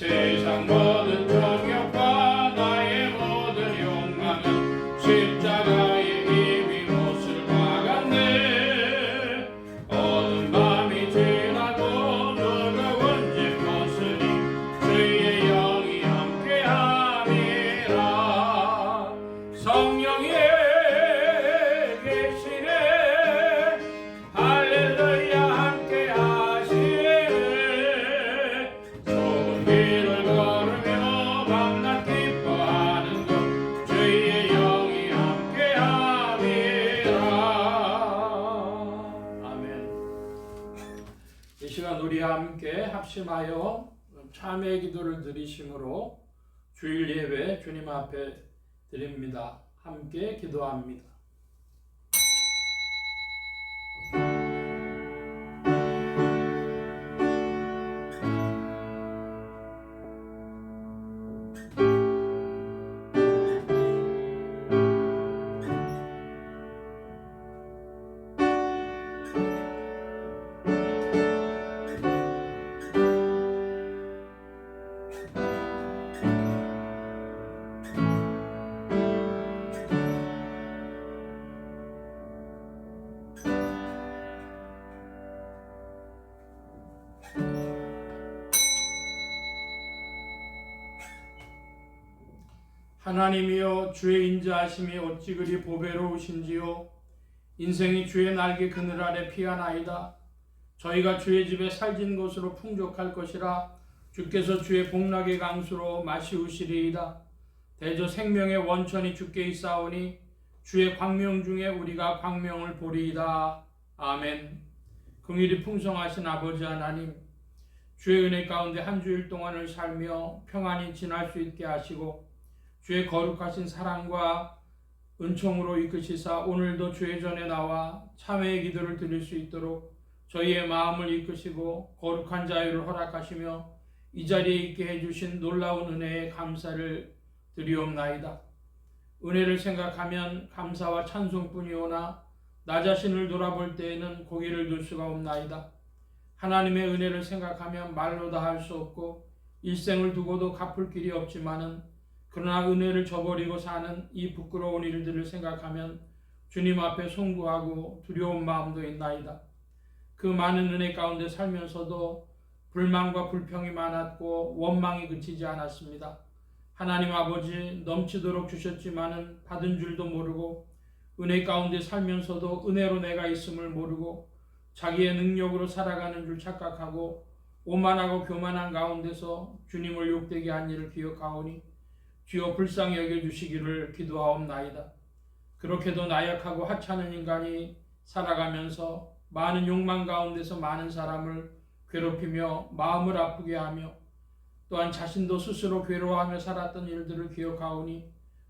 세상 모든 정욕과 나의 모든 욕망은 십자가의 힘이 못을 막았네. 어두운 밤이 지나고 무거운 짐 벗으니 주의 영이 함께함이라. 성령이 계시네. 할렐루야 함께 하시네. 좁은 길을 걸으며 밤낮 기뻐하는 것 주의 영이 함께 함이라. 아멘. 이 시간 우리 함께 합심하여 참회의 기도를 드리심으로 주일 예배 주님 앞에 드립니다. 함께 기도합니다. 하나님이여, 주의 인자하심이 어찌 그리 보배로우신지요. 인생이 주의 날개 그늘 아래 피하나이다. 저희가 주의 집에 살진 것으로 풍족할 것이라. 주께서 주의 복락의 강수로 마시우시리이다. 대저 생명의 원천이 주께 있사오니 주의 광명 중에 우리가 광명을 보리이다. 아멘. 긍휼이 풍성하신 아버지 하나님, 주의 은혜 가운데 한 주일 동안을 살며 평안히 지날 수 있게 하시고 주의 거룩하신 사랑과 은총으로 이끄시사 오늘도 주의 전에 나와 참회의 기도를 드릴 수 있도록 저희의 마음을 이끄시고 거룩한 자유를 허락하시며 이 자리에 있게 해주신 놀라운 은혜에 감사를 드리옵나이다. 은혜를 생각하면 감사와 찬송뿐이오나 나 자신을 돌아볼 때에는 고개를 들 수가 없나이다. 하나님의 은혜를 생각하면 말로 다 할 수 없고 일생을 두고도 갚을 길이 없지만은 그러나 은혜를 저버리고 사는 이 부끄러운 일들을 생각하면 주님 앞에 송구하고 두려운 마음도 있나이다. 그 많은 은혜 가운데 살면서도 불만과 불평이 많았고 원망이 그치지 않았습니다. 하나님 아버지, 넘치도록 주셨지만은 받은 줄도 모르고 은혜 가운데 살면서도 은혜로 내가 있음을 모르고 자기의 능력으로 살아가는 줄 착각하고 오만하고 교만한 가운데서 주님을 욕되게 한 일을 기억하오니 주여 불쌍히 여겨주시기를 기도하옵나이다. 그렇게도 나약하고 하찮은 인간이 살아가면서 많은 욕망 가운데서 많은 사람을 괴롭히며 마음을 아프게 하며 또한 자신도 스스로 괴로워하며 살았던 일들을 기억하오니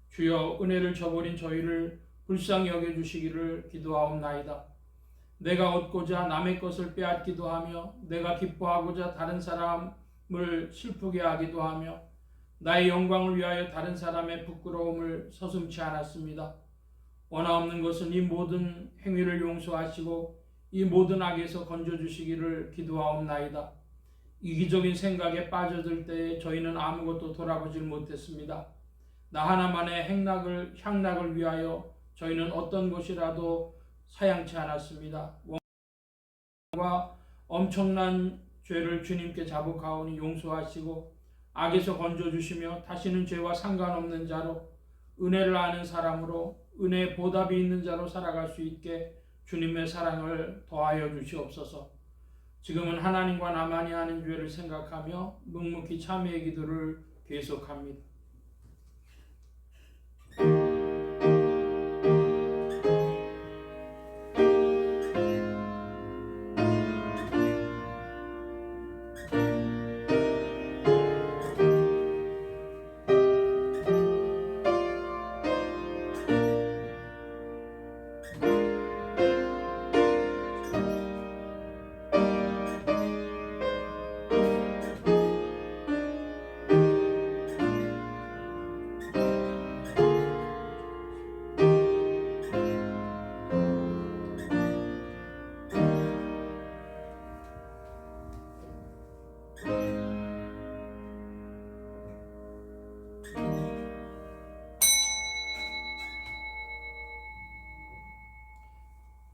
주여 은혜를 저버린 저희를 불쌍히 여겨주시기를 기도하옵나이다. 내가 얻고자 남의 것을 빼앗기도 하며 내가 기뻐하고자 다른 사람을 슬프게 하기도 하며 나의 영광을 위하여 다른 사람의 부끄러움을 서슴지 않았습니다. 원하없는 것은 이 모든 행위를 용서하시고 이 모든 악에서 건져주시기를 기도하옵나이다. 이기적인 생각에 빠져들 때에 저희는 아무것도 돌아보질 못했습니다. 나 하나만의 향락을 위하여 저희는 어떤 것이라도 사양치 않았습니다. 원망과 엄청난 죄를 주님께 자복하오니 용서하시고 악에서 건져주시며 다시는 죄와 상관없는 자로 은혜를 아는 사람으로 은혜의 보답이 있는 자로 살아갈 수 있게 주님의 사랑을 더하여 주시옵소서. 지금은 하나님과 나만이 하는 죄를 생각하며 묵묵히 참회의 기도를 계속합니다.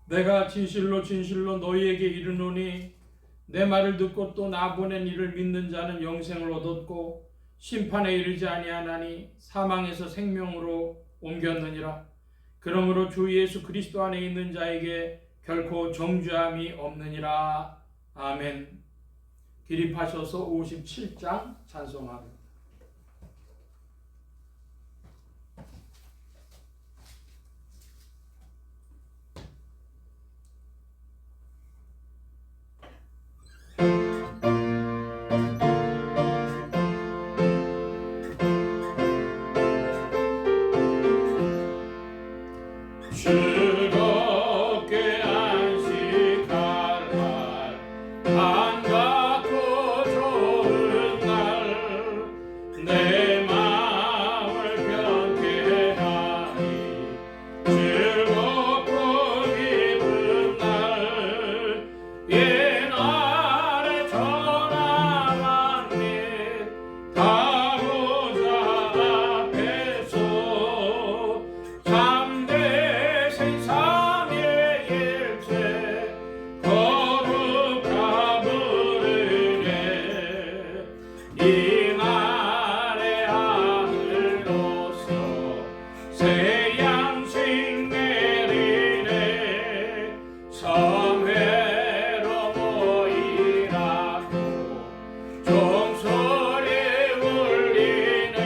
내가 진실로 진실로 너희에게 이르노니 내 말을 듣고 또 나 보낸 이를 믿는 자는 영생을 얻었고 심판에 이르지 아니하나니 사망에서 생명으로 옮겼느니라. 그러므로 주 예수 그리스도 안에 있는 자에게 결코 정죄함이 없느니라. 아멘. 기립하셔서 57장 찬송합니다. 즐겁게 안식할 날 반갑고 좋은 날 내 마음을 편케 하니 즐겁고 기쁜 날 옛날에 전화 만민 가보자 앞에서 참된 세상의 일체 거룩하 부르네 이날의 하늘로서 새 양식 내리네 성회로 모이라고 종소리 울리네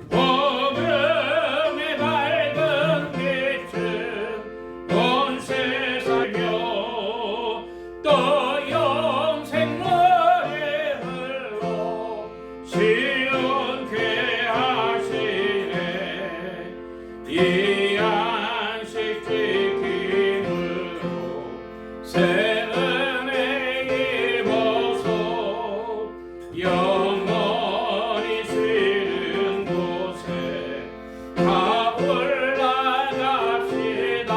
복음의 밝은 빛은 온 세상이요 또 영생 노래 흘러 시원케 하시네 이 안식 지킴으로 새 은혜 입어서 영원히 쉬는 곳에 다 올라갑시다.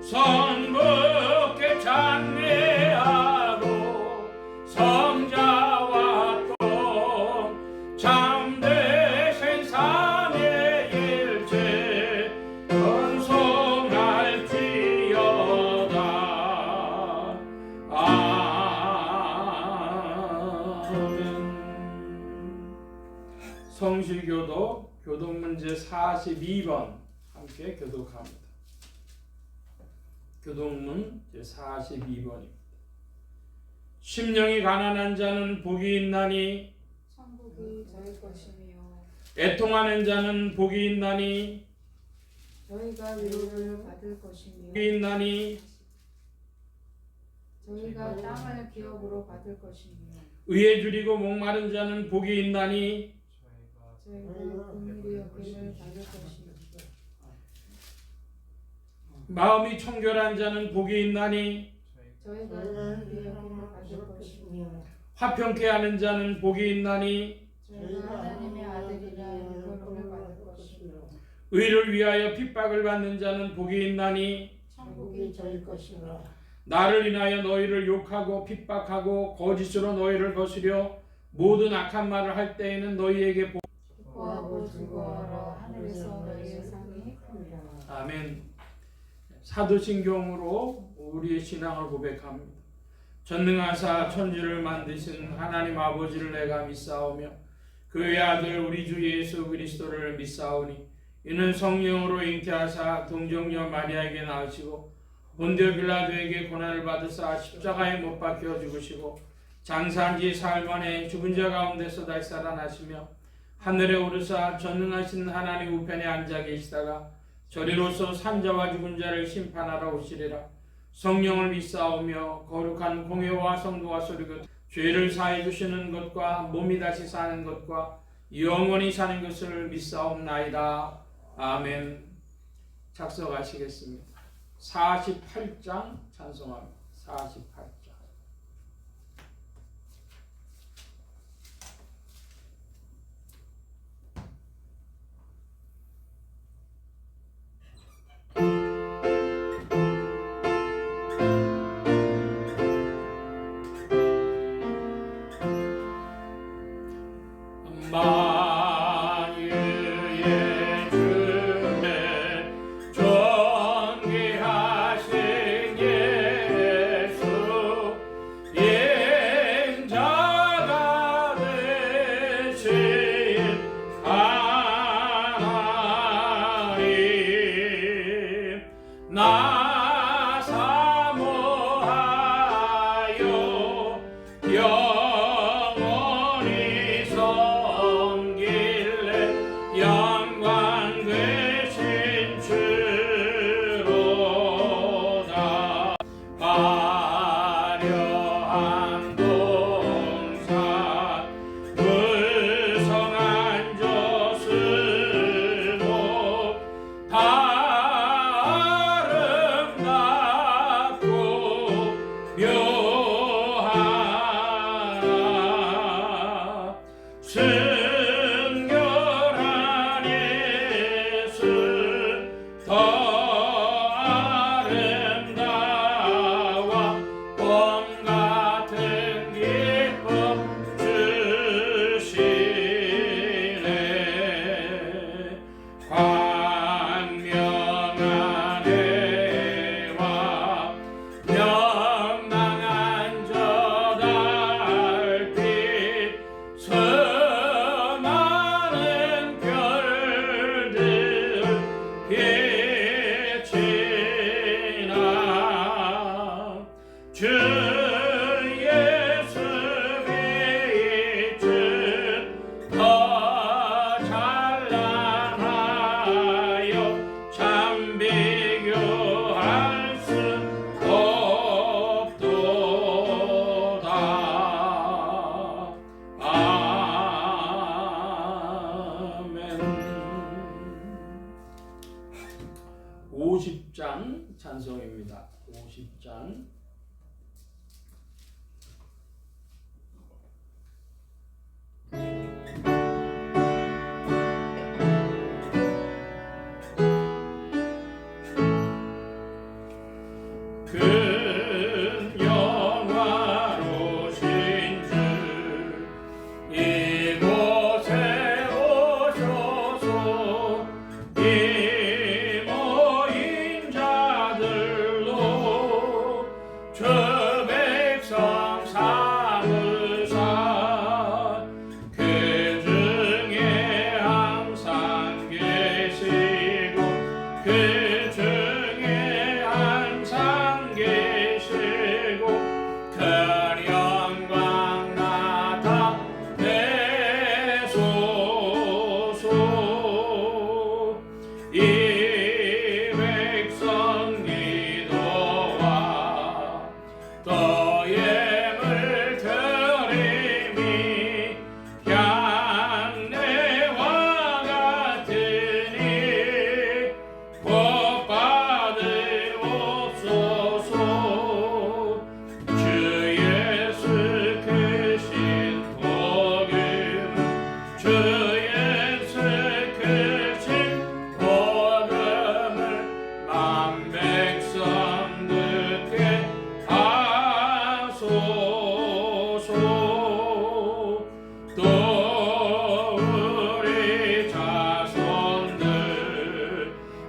선부께 찬미하고 성자와 또 참되신 삼의 일체 건송할지어다. 아멘. 성실교도 교독문제 42번 함께 교독합니다. 교독문 제42번입니다. 심령이 가난한 자는 복이 있나니 천국이 저희 것이며 애통하는 자는 복이 있나니 저희가 위로를 받을 것이며 복이 있나니 저희가 땅을 기업으로 받을 것이며 의에 줄이고 목마른 자는 복이 있나니 저희가 긍휼히 여김을 받을 것이며 마음이 청결한 자는 복이 있나니 저희가 긍휼히 여김을 받을 것이며 화평케 하는 자는 복이 있나니 저희가 하나님의 아들이라 일컬음을 받을 것이며 의를 위하여 핍박을 받는 자는 복이 있나니 천국이 저희 것이며 나를 인하여 너희를 욕하고 핍박하고 거짓으로 너희를 거스려 모든 악한 말을 할 때에는 너희에게 기뻐하고 즐거워하라 하늘에서 너희의 상이 큽니다. 아멘. 사도신경으로 우리의 신앙을 고백합니다. 전능하사 천지를 만드신 하나님 아버지를 내가 믿사오며 그의 아들 우리 주 예수 그리스도를 믿사오니 이는 성령으로 잉태하사 동정녀 마리아에게 낳으시고 본디오 빌라도에게 고난을 받으사 십자가에 못 박혀 죽으시고 장사한 지 사흘 만에 죽은 자 가운데서 다시 살아나시며 하늘에 오르사 전능하신 하나님 우편에 앉아 계시다가 저리로서 산자와 죽은 자를 심판하러 오시리라. 성령을 믿사오며 거룩한 공회와 성도와 소리고 죄를 사해 주시는 것과 몸이 다시 사는 것과 영원히 사는 것을 믿사옵나이다. 아멘. 작성하시겠습니다. 48장 찬송합니다. 48장. 만유의 주의 존귀 순결한 예수 더 아름다워 봄 같은 기쁨 주시네 광명한 해와 명랑한 저 달빛 수많은 별들 빛이나 주 예수 빛은 더 찬란하여 참 비교할 수 없도다. 아멘. 50장 찬송입니다. 50장. 큰 영화로신 주 이곳에 오셔서 이 모인 자들로 주 백성 삼으사 그 중에 항상 계시고 그 중에 항상 계시고 큰 영광 나타내소서 이 백성 기도와 너의 물들임이 향내와 같으니 곧 받으옵소서 주 예수 크신 복음은 주 예수 크신 복음을 만 백성 듣게 하소서 또 우리 자손들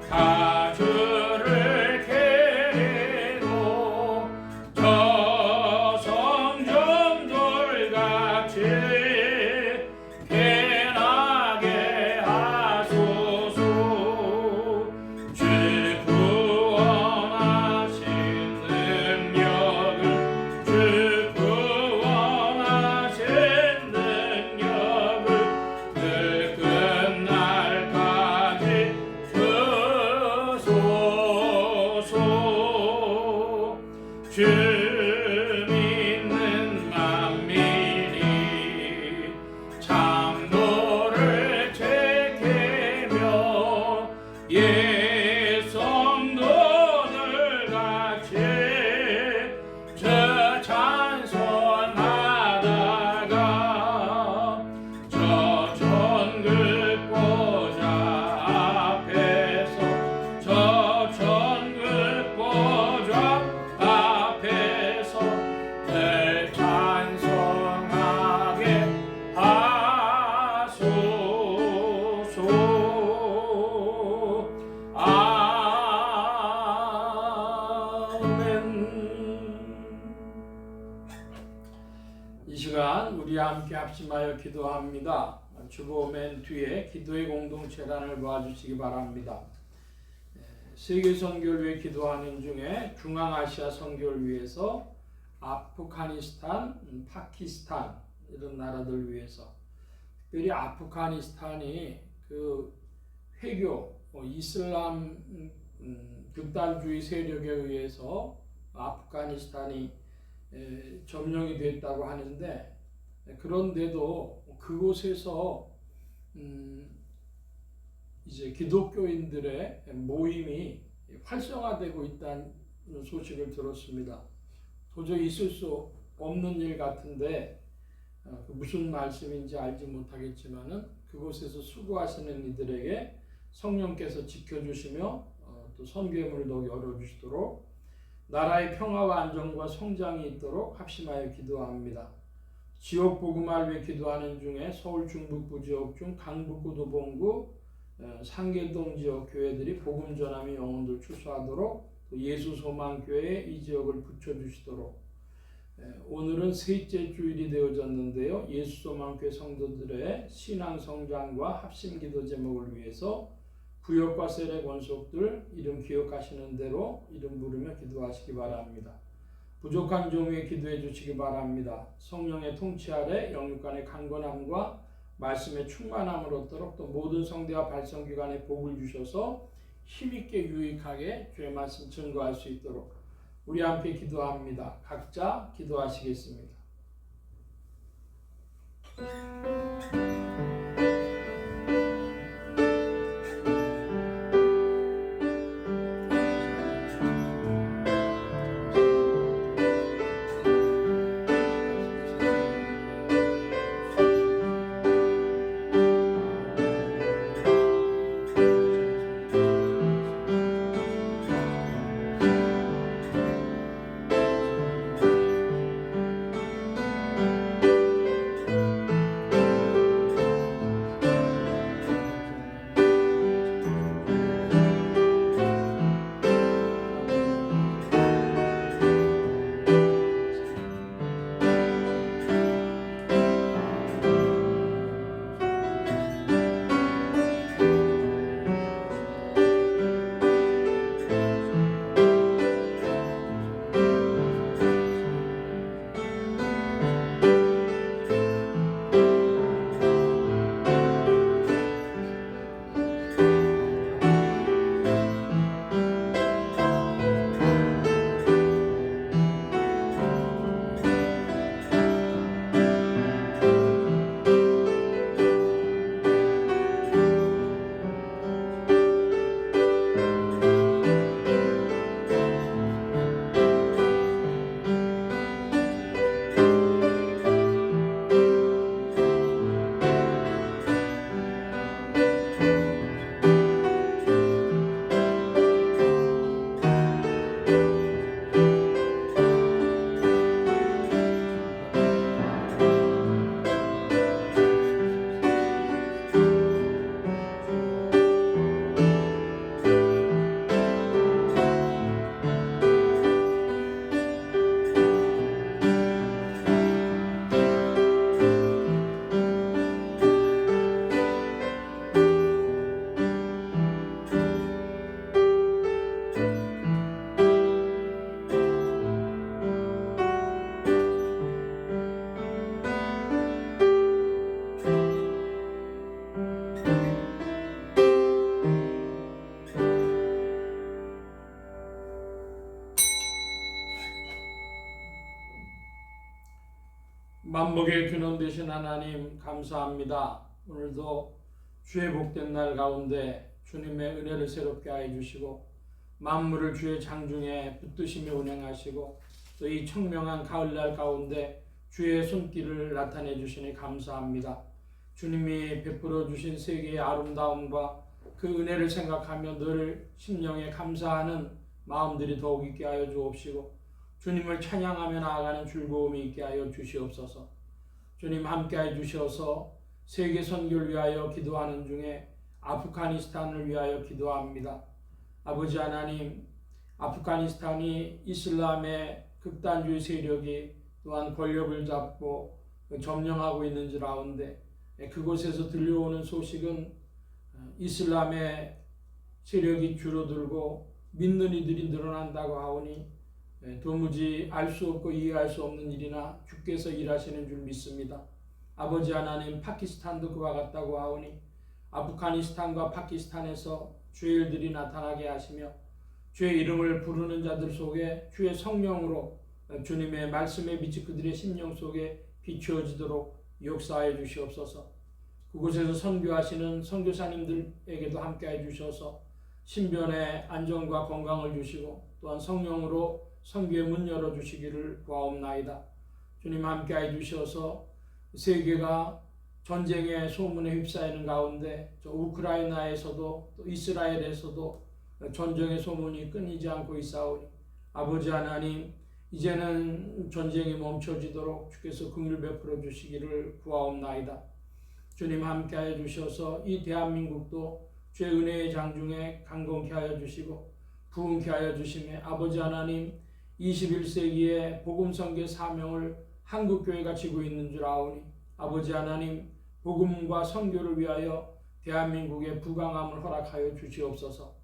다 주를 기리고 저 성전들 같이 빛나게 하소서 주 구원하신 능력을 주 구원하신 능력을 그 끝날까지 주소서 주 믿는 만민이 참도를 지키며 예 성도들 같이 저 찬송하다가 저 천국 보좌 앞에서 저 천국 보좌 앞에서 늘 찬송하게 하소서. 아멘. 이 시간 우리 함께 합심하여 기도합니다. 주보 맨 뒤에 기도의 공동체란을 봐주시기 바랍니다. 세계 선교를 위해 기도하는 중에 중앙아시아 선교를 위해서 아프가니스탄, 파키스탄 이런 나라들 위해서 특별히 아프가니스탄이 그 회교, 이슬람 극단주의 세력에 의해서 아프가니스탄이 점령이 됐다고 하는데 그런데도 그곳에서 이제 기독교인들의 모임이 활성화되고 있다는 소식을 들었습니다. 도저히 있을 수 없는 일 같은데 무슨 말씀인지 알지 못하겠지만은 그곳에서 수고하시는 이들에게 성령께서 지켜주시며 또 선교의 문을 더욱 열어주시도록 나라의 평화와 안정과 성장이 있도록 합심하여 기도합니다. 지역 복음을 위해 기도하는 중에 서울 중북부 지역 중 강북구 도봉구 상계동 지역 교회들이 복음 전함이 영혼들 출소하도록 또 예수소망교회 이 지역을 붙여주시도록 오늘은 셋째 주일이 되어졌는데요. 예수소망교회 성도들의 신앙 성장과 합심 기도 제목을 위해서 구역과 세례 권속들 이름 기억하시는 대로 이름 부르며 기도하시기 바랍니다. 부족한 종에 기도해 주시기 바랍니다. 성령의 통치 아래 영육간의 강건함과 말씀의 충만함을 얻도록 또 모든 성대와 발성기관에 복을 주셔서 힘있게 유익하게 주의 말씀 증거할 수 있도록 우리 함께 기도합니다. 각자 기도하시겠습니다. 만복의 근원 되신 하나님 감사합니다. 오늘도 주의 복된 날 가운데 주님의 은혜를 새롭게 하여 주시고 만물을 주의 장중에 붙드시며 운행하시고 또 이 청명한 가을날 가운데 주의 손길을 나타내 주시니 감사합니다. 주님이 베풀어 주신 세계의 아름다움과 그 은혜를 생각하며 늘 심령에 감사하는 마음들이 더욱 있게 하여 주옵시고 주님을 찬양하며 나아가는 즐거움이 있게 하여 주시옵소서. 주님 함께하여 주셔서 세계 선교를 위하여 기도하는 중에 아프가니스탄을 위하여 기도합니다. 아버지 하나님, 아프가니스탄이 이슬람의 극단주의 세력이 또한 권력을 잡고 점령하고 있는지 라운데 그곳에서 들려오는 소식은 이슬람의 세력이 줄어들고 믿는 이들이 늘어난다고 하오니 도무지 알 수 없고 이해할 수 없는 일이나 주께서 일하시는 줄 믿습니다. 아버지 하나님, 파키스탄도 그와 같다고 하오니 아프가니스탄과 파키스탄에서 주의 일들이 나타나게 하시며 주의 이름을 부르는 자들 속에 주의 성령으로 주님의 말씀의 빛이 그들의 심령 속에 비추어지도록 역사해 주시옵소서. 그곳에서 선교하시는 선교사님들에게도 함께해 주셔서 신변의 안정과 건강을 주시고 또한 성령으로 선교의 문 열어주시기를 구하옵나이다. 주님 함께해 주셔서 세계가 전쟁의 소문에 휩싸이는 가운데 저 우크라이나에서도 또 이스라엘에서도 전쟁의 소문이 끊이지 않고 있사오니 아버지 하나님, 이제는 전쟁이 멈춰지도록 주께서 긍휼 베풀어 주시기를 구하옵나이다. 주님 함께하여 주셔서 이 대한민국도 주의 은혜의 장중에 강건케 하여 주시고 부흥케 하여 주시매 아버지 하나님, 21세기의 복음선교 사명을 한국교회가 지고 있는 줄 아오니 아버지 하나님, 복음과 선교를 위하여 대한민국의 부강함을 허락하여 주시옵소서.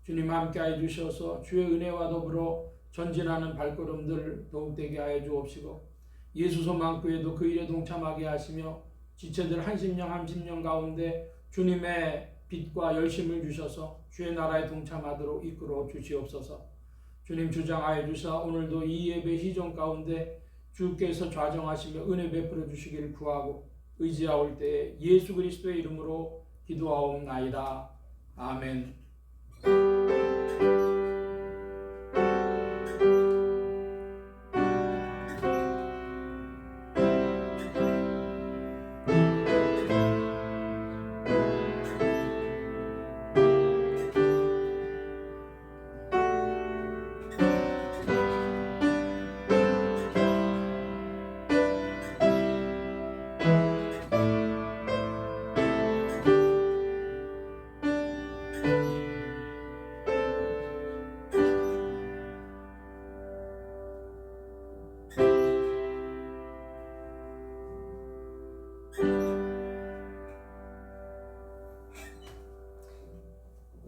주님 함께하여 주셔서 주의 은혜와 더불어 전진하는 발걸음들 더욱 되게 하여 주옵시고 예수 소망교회도 그 일에 동참하게 하시며 지체들 한심령 가운데 주님의 빛과 열심을 주셔서 주의 나라에 동참하도록 이끌어 주시옵소서. 주님 주장하여 주사 오늘도 이 예배 희정 가운데 주께서 좌정하시며 은혜 베풀어 주시기를 구하고 의지하올 때에 예수 그리스도의 이름으로 기도하옵나이다. 아멘.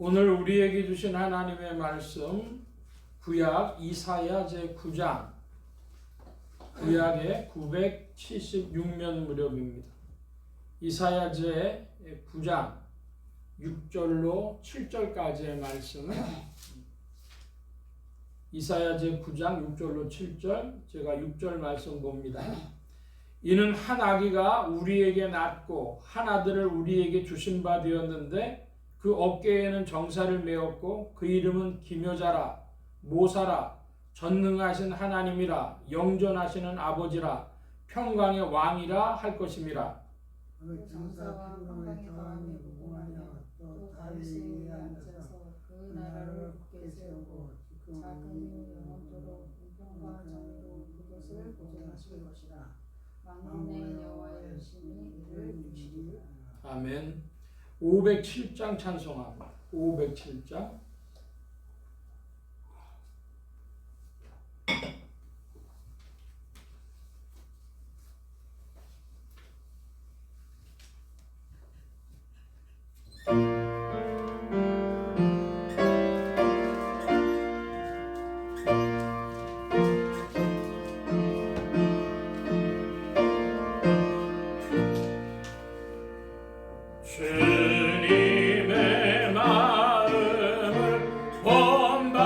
오늘 우리에게 주신 하나님의 말씀 구약 이사야 제9장 구약의 976면 무렵입니다. 이사야 제9장 6절로 7절까지의 말씀, 이사야 제9장 6절로 7절, 제가 6절 말씀 봅니다. 이는 한 아기가 우리에게 낳고 한 아들을 우리에게 주신 바 되었는데 그 어깨에는 정사를 메었고 그 이름은 기묘자라, 모사라, 전능하신 하나님이라, 영존하시는 아버지라, 평강의 왕이라 할 것임이라. 정사와 평강의 더함이 무궁하며 또 다윗이 앉아서 그 나라를 굳게 세우고 작은 영원토록 공평과 정의로 그것을 보존하실 것이라. 만군의 여호와의 열심히 이를 이루시리라. 아멘. 507장 찬송합니다. 507장. 온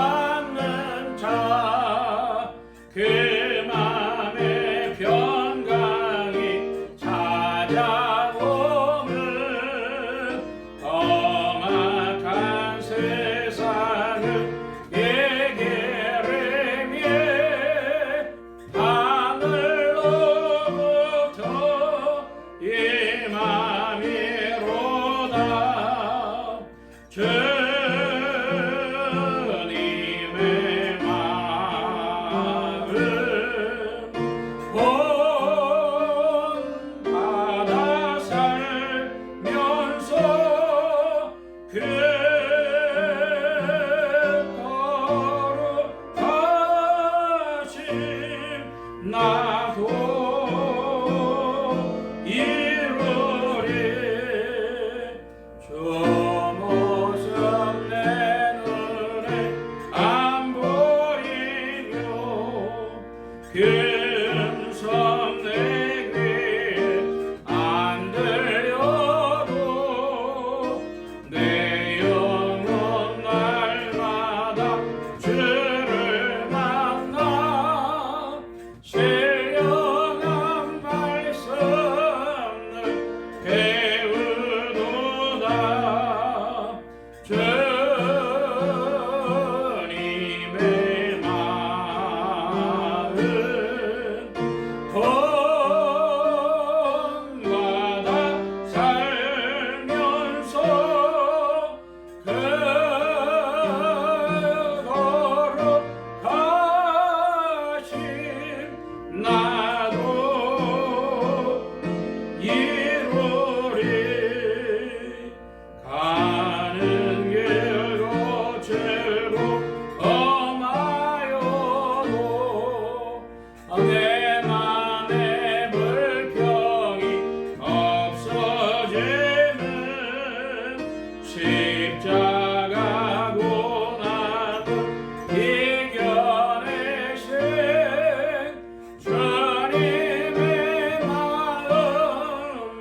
바다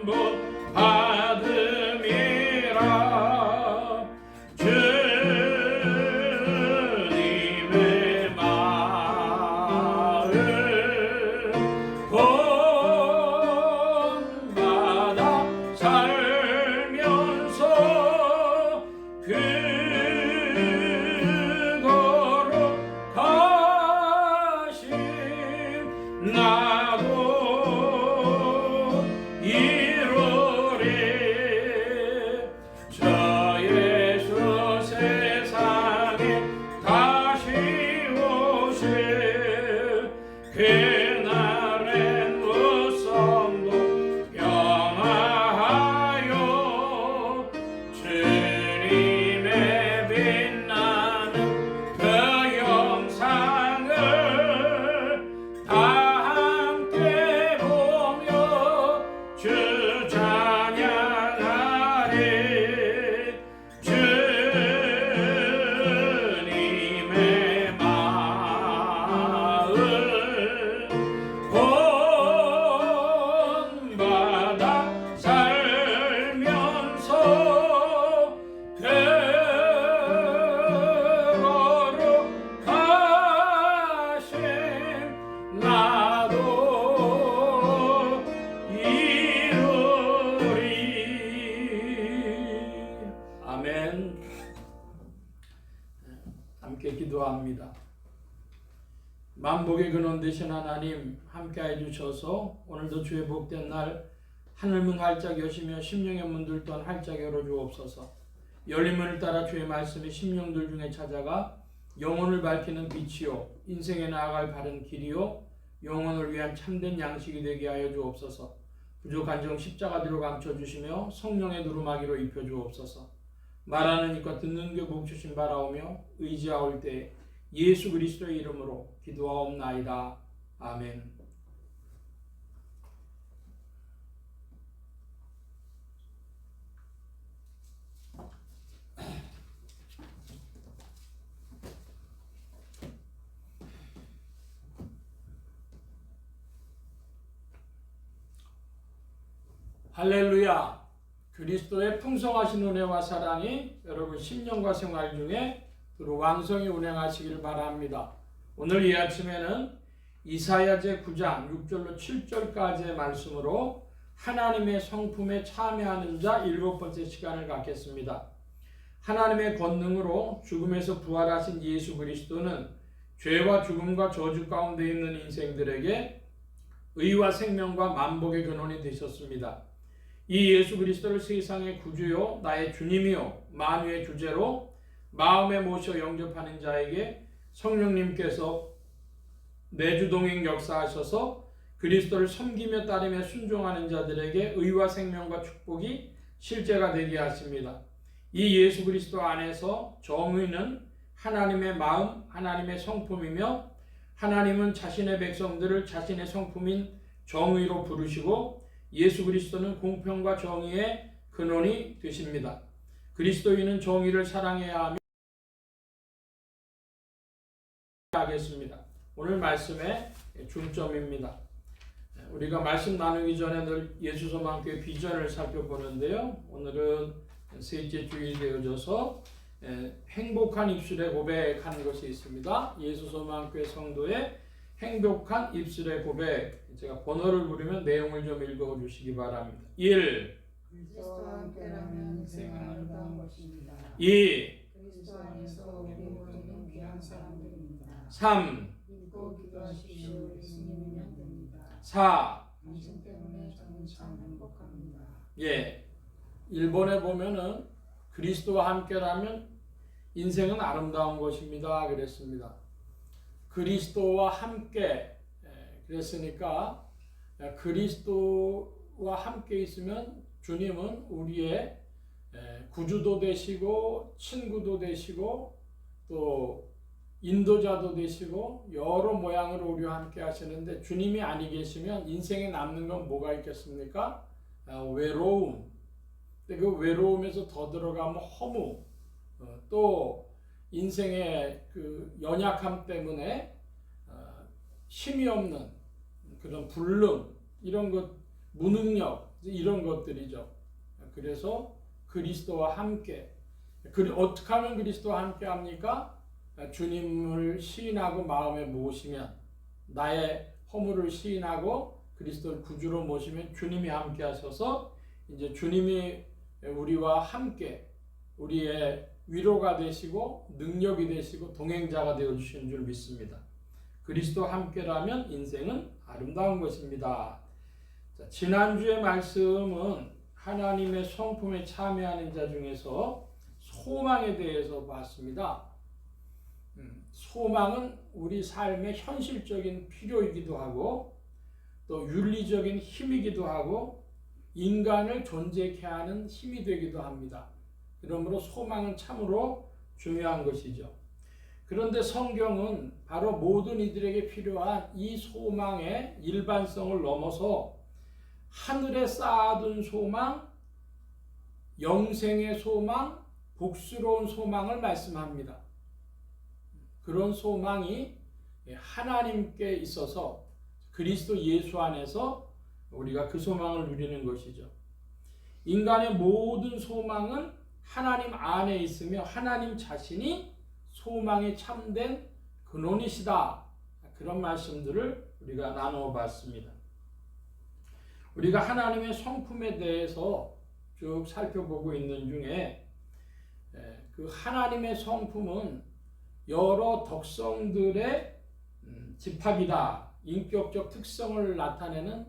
복 받음이라 주님의 마음 본받아 살면서 그거로 가신 나도 이루리 저 예수 세상에 다시 오실 그날의 무성도 평화하여 주님의 빛나는 그 영상을 다 함께 보며 주 찬양하리 주님의 마음 본받아 살면서 그거로 가신 나도 이루리. 아멘. 함께 기도합니다. 만복의 근원 되신 하나님 함께해 주셔서 오늘도 주의 복된 날 하늘문 활짝 여시며 심령의 문들 또한 활짝 열어주옵소서. 열린 문을 따라 주의 말씀이 심령들 중에 찾아가 영혼을 밝히는 빛이요 인생에 나아갈 바른 길이요 영혼을 위한 참된 양식이 되게 하여 주옵소서. 부족한 점 십자가 뒤로 감춰주시며 성령의 두루마기로 입혀주옵소서. 말하는 이과 듣는 귀 복주신 바라오며 의지하올 때 예수 그리스도의 이름으로 기도하옵나이다. 아멘. 할렐루야. 그리스도의 풍성하신 은혜와 사랑이 여러분 심령과 생활 중에 두루 왕성히 운행하시기를 바랍니다. 오늘 이 아침에는 이사야제 9장 6절로 7절까지의 말씀으로 하나님의 성품에 참여하는 자 7번째 시간을 갖겠습니다. 하나님의 권능으로 죽음에서 부활하신 예수 그리스도는 죄와 죽음과 저주 가운데 있는 인생들에게 의와 생명과 만복의 근원이 되셨습니다. 이 예수 그리스도를 세상의 구주요 나의 주님이요 만유의 주제로 마음에 모셔 영접하는 자에게 성령님께서 내주동행 역사하셔서 그리스도를 섬기며 따르며 순종하는 자들에게 의와 생명과 축복이 실제가 되게 하십니다. 이 예수 그리스도 안에서 정의는 하나님의 마음, 하나님의 성품이며 하나님은 자신의 백성들을 자신의 성품인 정의로 부르시고 예수 그리스도는 공평과 정의의 근원이 되십니다. 그리스도인은 정의를 사랑해야 하며 하겠습니다. 오늘 말씀의 중점입니다. 우리가 말씀 나누기 전에 늘 예수소망교회 비전을 살펴보는데요. 오늘은 셋째 주일이 되어져서 행복한 입술의 고백하는 것이 있습니다. 예수소망교회 성도의 행복한 입술의 고백. 제가 번호를 부르면 내용을 좀 읽어주시기 바랍니다. 1. 그리스도와 함께라면 인생은 아름다운 것입니다. 2. 그리스도 안에서 우리 모두는 귀한 사람들입니다. 3. 믿고 기도하십시오. 예수님이면 됩니다. 4. 당신 때문에 저는 참 행복합니다. 예, 일본에 보면은 그리스도와 함께라면 인생은 아름다운 것입니다. 그랬습니다. 그리스도와 함께 그랬으니까 그리스도와 함께 있으면 주님은 우리의 구주도 되시고 친구도 되시고 또 인도자도 되시고 여러 모양으로 우리와 함께 하시는데 주님이 아니 계시면 인생에 남는 건 뭐가 있겠습니까? 외로움. 근데 그 외로움에서 더 들어가면 허무, 또 인생의 그 연약함 때문에 힘이 없는 그런 불능, 이런 것, 무능력, 이런 것들이죠. 그래서 그리스도와 함께, 어떻게 하면 그리스도와 함께 합니까? 주님을 시인하고 마음에 모시면, 나의 허물을 시인하고 그리스도를 구주로 모시면 주님이 함께 하셔서 이제 주님이 우리와 함께 우리의 위로가 되시고 능력이 되시고 동행자가 되어주시는 줄 믿습니다. 그리스도와 함께라면 인생은 아름다운 것입니다. 자, 지난주의 말씀은 하나님의 성품에 참여하는 자 중에서 소망에 대해서 봤습니다. 소망은 우리 삶의 현실적인 필요이기도 하고 또 윤리적인 힘이기도 하고 인간을 존재케 하는 힘이 되기도 합니다. 그러므로 소망은 참으로 중요한 것이죠. 그런데 성경은 바로 모든 이들에게 필요한 이 소망의 일반성을 넘어서 하늘에 쌓아둔 소망, 영생의 소망, 복스러운 소망을 말씀합니다. 그런 소망이 하나님께 있어서 그리스도 예수 안에서 우리가 그 소망을 누리는 것이죠. 인간의 모든 소망은 하나님 안에 있으며 하나님 자신이 소망이 참된 근원이시다. 그런 말씀들을 우리가 나누어 봤습니다. 우리가 하나님의 성품에 대해서 쭉 살펴보고 있는 중에 그 하나님의 성품은 여러 덕성들의 집합이다. 인격적 특성을 나타내는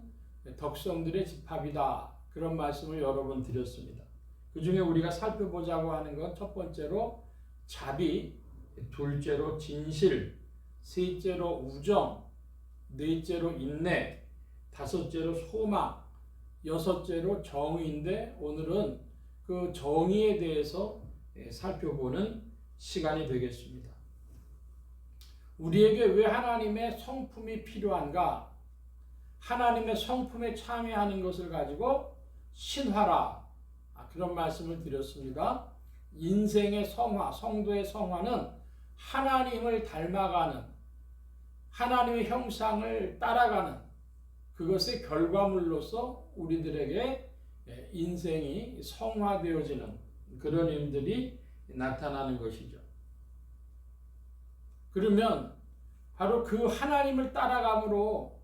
덕성들의 집합이다. 그런 말씀을 여러 번 드렸습니다. 그 중에 우리가 살펴보자고 하는 건 첫 번째로 자비, 둘째로 진실, 셋째로 우정, 넷째로 인내, 다섯째로 소망, 여섯째로 정의인데 오늘은 그 정의에 대해서 살펴보는 시간이 되겠습니다. 우리에게 왜 하나님의 성품이 필요한가? 하나님의 성품에 참여하는 것을 가지고 신화라. 그런 말씀을 드렸습니다. 인생의 성화, 성도의 성화는 하나님을 닮아가는, 하나님의 형상을 따라가는 그것의 결과물로서 우리들에게 인생이 성화되어지는 그런 일들이 나타나는 것이죠. 그러면 바로 그 하나님을 따라감으로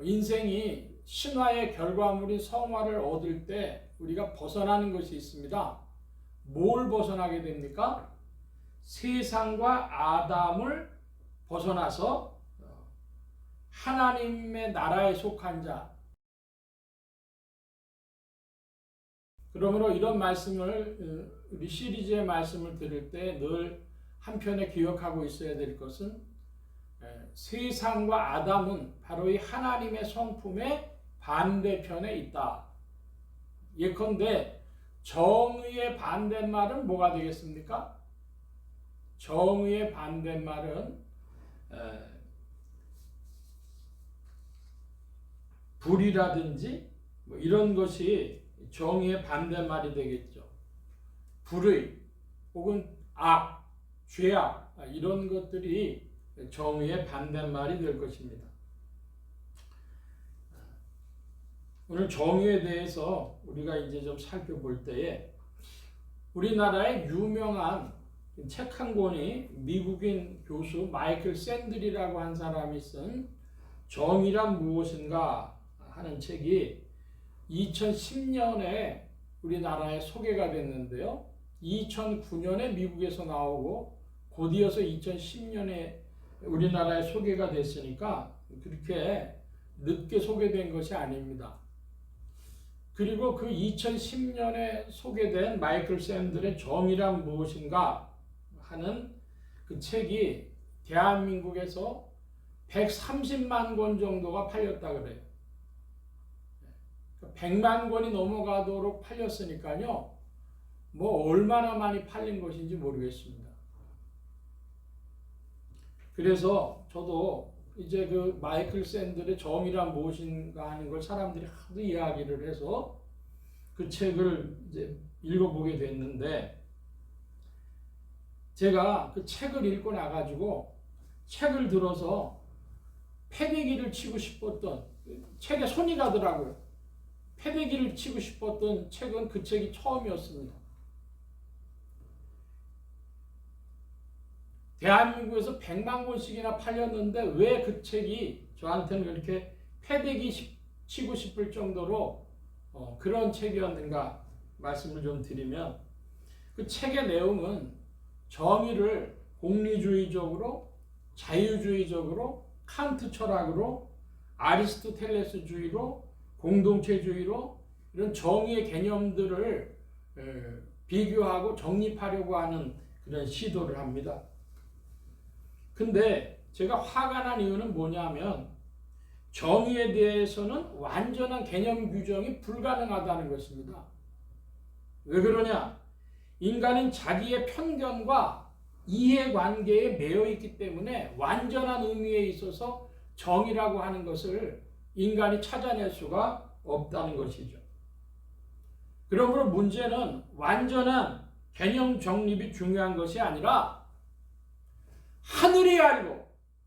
인생이 신화의 결과물인 성화를 얻을 때 우리가 벗어나는 것이 있습니다. 뭘 벗어나게 됩니까? 세상과 아담을 벗어나서 하나님의 나라에 속한 자. 그러므로 이런 말씀을 우리 시리즈의 말씀을 들을 때 늘 한편에 기억하고 있어야 될 것은 세상과 아담은 바로 이 하나님의 성품의 반대편에 있다. 예컨대 정의의 반대말은 뭐가 되겠습니까? 정의의 반대말은 불이라든지 뭐 이런 것이 정의의 반대말이 되겠죠. 불의 혹은 악, 죄악 이런 것들이 정의의 반대말이 될 것입니다. 오늘 정의에 대해서 우리가 이제 좀 살펴볼 때에 우리나라의 유명한 책 한 권이 미국인 교수 마이클 샌들이라고 한 사람이 쓴 정의란 무엇인가 하는 책이 2010년에 우리나라에 소개가 됐는데요. 2009년에 미국에서 나오고 곧이어서 2010년에 우리나라에 소개가 됐으니까 그렇게 늦게 소개된 것이 아닙니다. 그리고 그 2010년에 소개된 마이클 샌들의 정의란 무엇인가 하는 그 책이 대한민국에서 130만 권 정도가 팔렸다 그래요. 100만 권이 넘어가도록 팔렸으니까요. 뭐 얼마나 많이 팔린 것인지 모르겠습니다. 그래서 저도 이제 그 마이클 샌들의 정의란 무엇인가 하는 걸 사람들이 하도 이야기를 해서 그 책을 이제 읽어보게 됐는데 제가 그 책을 읽고 나가지고 책을 들어서 패대기를 치고 싶었던 책에 손이 가더라고요. 패대기를 치고 싶었던 책은 그 책이 처음이었습니다. 대한민국에서 100만 권씩이나 팔렸는데 왜 그 책이 저한테는 그렇게 패대기 치고 싶을 정도로 그런 책이었는가 말씀을 좀 드리면, 그 책의 내용은 정의를 공리주의적으로, 자유주의적으로, 칸트 철학으로, 아리스토텔레스주의로, 공동체주의로 이런 정의의 개념들을 비교하고 정립하려고 하는 그런 시도를 합니다. 근데 제가 화가 난 이유는 뭐냐면, 정의에 대해서는 완전한 개념 규정이 불가능하다는 것입니다. 왜 그러냐? 인간은 자기의 편견과 이해관계에 매여 있기 때문에 완전한 의미에 있어서 정의라고 하는 것을 인간이 찾아낼 수가 없다는 것이죠. 그러므로 문제는 완전한 개념 정립이 중요한 것이 아니라 하늘이 알고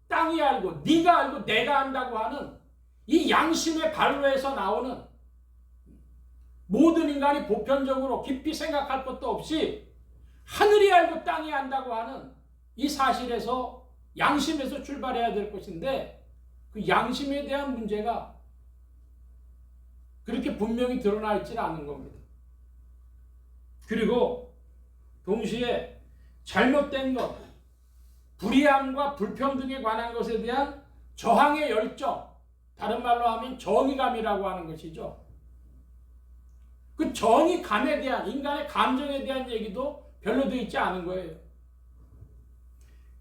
땅이 알고 네가 알고 내가 안다고 하는 이 양심의 발로에서 나오는, 모든 인간이 보편적으로 깊이 생각할 것도 없이 하늘이 알고 땅이 안다고 하는 이 사실에서, 양심에서 출발해야 될 것인데, 그 양심에 대한 문제가 그렇게 분명히 드러나 있지는 않은 겁니다. 그리고 동시에 잘못된 것, 불이함과 불평등에 관한 것에 대한 저항의 열정, 다른 말로 하면 정의감이라고 하는 것이죠. 그 정의감에 대한, 인간의 감정에 대한 얘기도 별로 되어 있지 않은 거예요.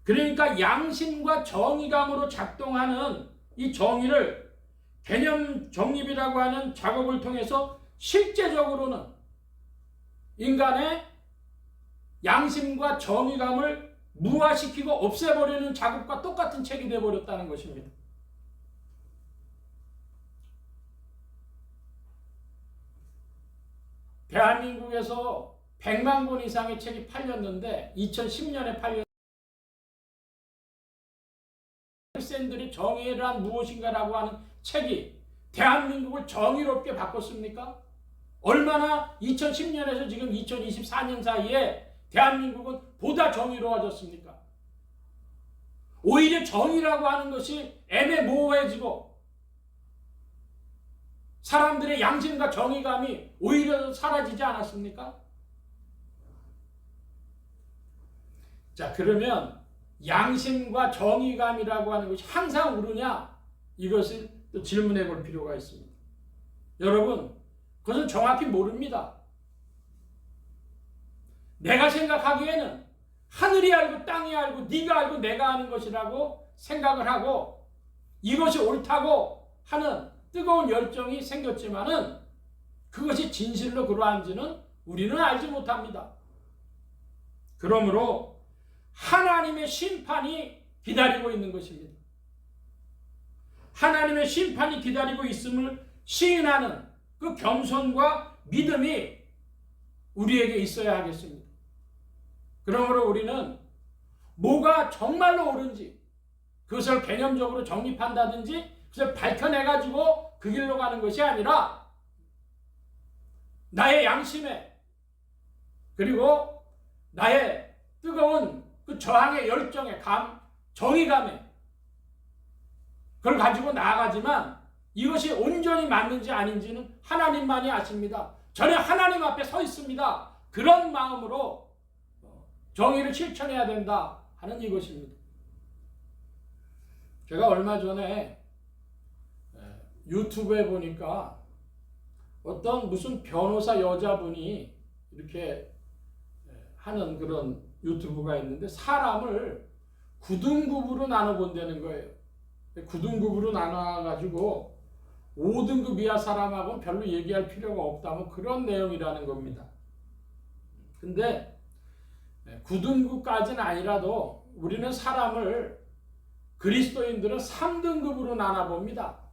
그러니까 양심과 정의감으로 작동하는 이 정의를 개념 정립이라고 하는 작업을 통해서 실제적으로는 인간의 양심과 정의감을 무화시키고 없애버리는 작업과 똑같은 책이 되어버렸다는 것입니다. 대한민국에서 100만 권 이상의 책이 팔렸는데 2010년에 팔렸 샌들이 정의란 무엇인가라고 하는 책이 대한민국을 정의롭게 바꿨습니까? 얼마나 2010년에서 지금 2024년 사이에 대한민국은 보다 정의로워졌습니까? 오히려 정의라고 하는 것이 애매모호해지고 사람들의 양심과 정의감이 오히려 사라지지 않았습니까? 자, 그러면 양심과 정의감이라고 하는 것이 항상 오르냐? 이것을 또 질문해 볼 필요가 있습니다. 여러분, 그것은 정확히 모릅니다. 내가 생각하기에는 하늘이 알고 땅이 알고 네가 알고 내가 아는 것이라고 생각을 하고 이것이 옳다고 하는 뜨거운 열정이 생겼지만은 그것이 진실로 그러한지는 우리는 알지 못합니다. 그러므로 하나님의 심판이 기다리고 있는 것입니다. 하나님의 심판이 기다리고 있음을 시인하는 그 겸손과 믿음이 우리에게 있어야 하겠습니다. 그러므로 우리는 뭐가 정말로 옳은지 그것을 개념적으로 정립한다든지 그것을 밝혀내가지고 그 길로 가는 것이 아니라 나의 양심에 그리고 나의 뜨거운 그 저항의 열정에 정의감에 그걸 가지고 나아가지만 이것이 온전히 맞는지 아닌지는 하나님만이 아십니다. 저는 하나님 앞에 서 있습니다. 그런 마음으로 정의를 실천해야 된다 하는 이것입니다. 제가 얼마 전에 유튜브에 보니까 어떤 무슨 변호사 여자분이 이렇게 하는 그런 유튜브가 있는데 사람을 9등급으로 나눠본다는 거예요. 9등급으로 나눠가지고 5등급 이하 사람하고는 별로 얘기할 필요가 없다면 그런 내용이라는 겁니다. 근데 9등급까지는 아니라도 우리는 사람을 그리스도인들은 3등급으로 나눠봅니다.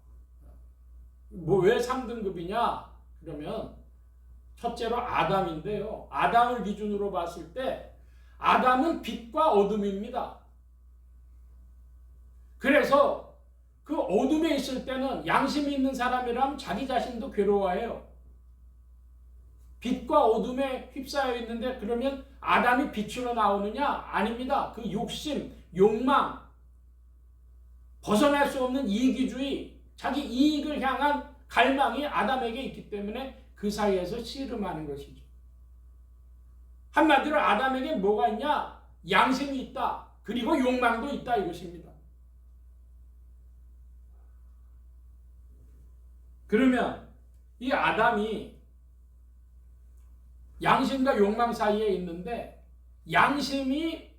뭐 왜 3등급이냐? 그러면 첫째로 아담인데요. 아담을 기준으로 봤을 때 아담은 빛과 어둠입니다. 그래서 그 어둠에 있을 때는 양심이 있는 사람이라면 자기 자신도 괴로워해요. 빛과 어둠에 휩싸여 있는데 그러면 아담이 빛으로 나오느냐? 아닙니다. 그 욕심, 욕망, 벗어날 수 없는 이기주의, 자기 이익을 향한 갈망이 아담에게 있기 때문에 그 사이에서 씨름하는 것이죠. 한마디로 아담에게 뭐가 있냐? 양심이 있다. 그리고 욕망도 있다 이것입니다. 그러면 이 아담이 양심과 욕망 사이에 있는데 양심이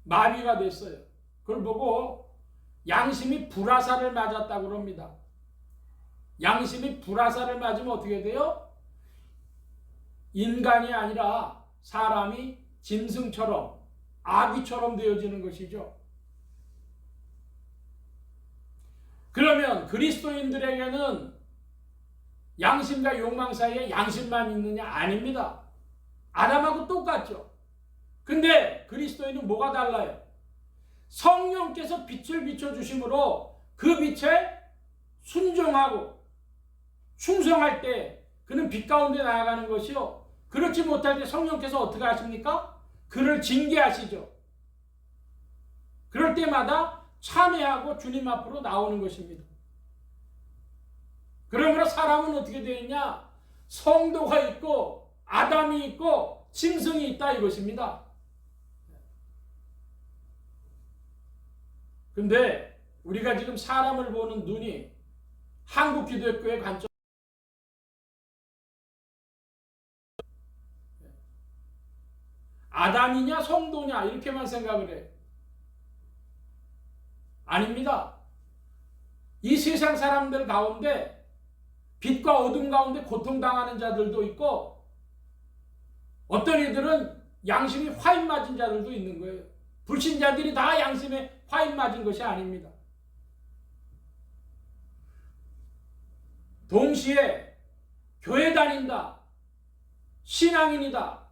마비가 됐어요. 그걸 보고 양심이 불화살을 맞았다고 합니다. 양심이 불화살을 맞으면 어떻게 돼요? 인간이 아니라 사람이 짐승처럼 아귀처럼 되어지는 것이죠. 그러면 그리스도인들에게는 양심과 욕망 사이에 양심만 있느냐? 아닙니다. 아담하고 똑같죠. 근데 그리스도인은 뭐가 달라요? 성령께서 빛을 비춰주심으로 그 빛에 순종하고 충성할 때 그는 빛 가운데 나아가는 것이요. 그렇지 못할 때 성령께서 어떻게 하십니까? 그를 징계하시죠. 그럴 때마다 참회하고 주님 앞으로 나오는 것입니다. 그러므로 사람은 어떻게 되어 있냐? 성도가 있고 아담이 있고 짐승이 있다 이것입니다. 근데 우리가 지금 사람을 보는 눈이 한국 기독교의 관점 아담이냐 성도냐 이렇게만 생각을 해요. 아닙니다. 이 세상 사람들 가운데 빛과 어둠 가운데 고통당하는 자들도 있고 어떤 이들은 양심이 화인 맞은 자들도 있는 거예요. 불신자들이 다 양심에 화인 맞은 것이 아닙니다. 동시에 교회 다닌다, 신앙인이다,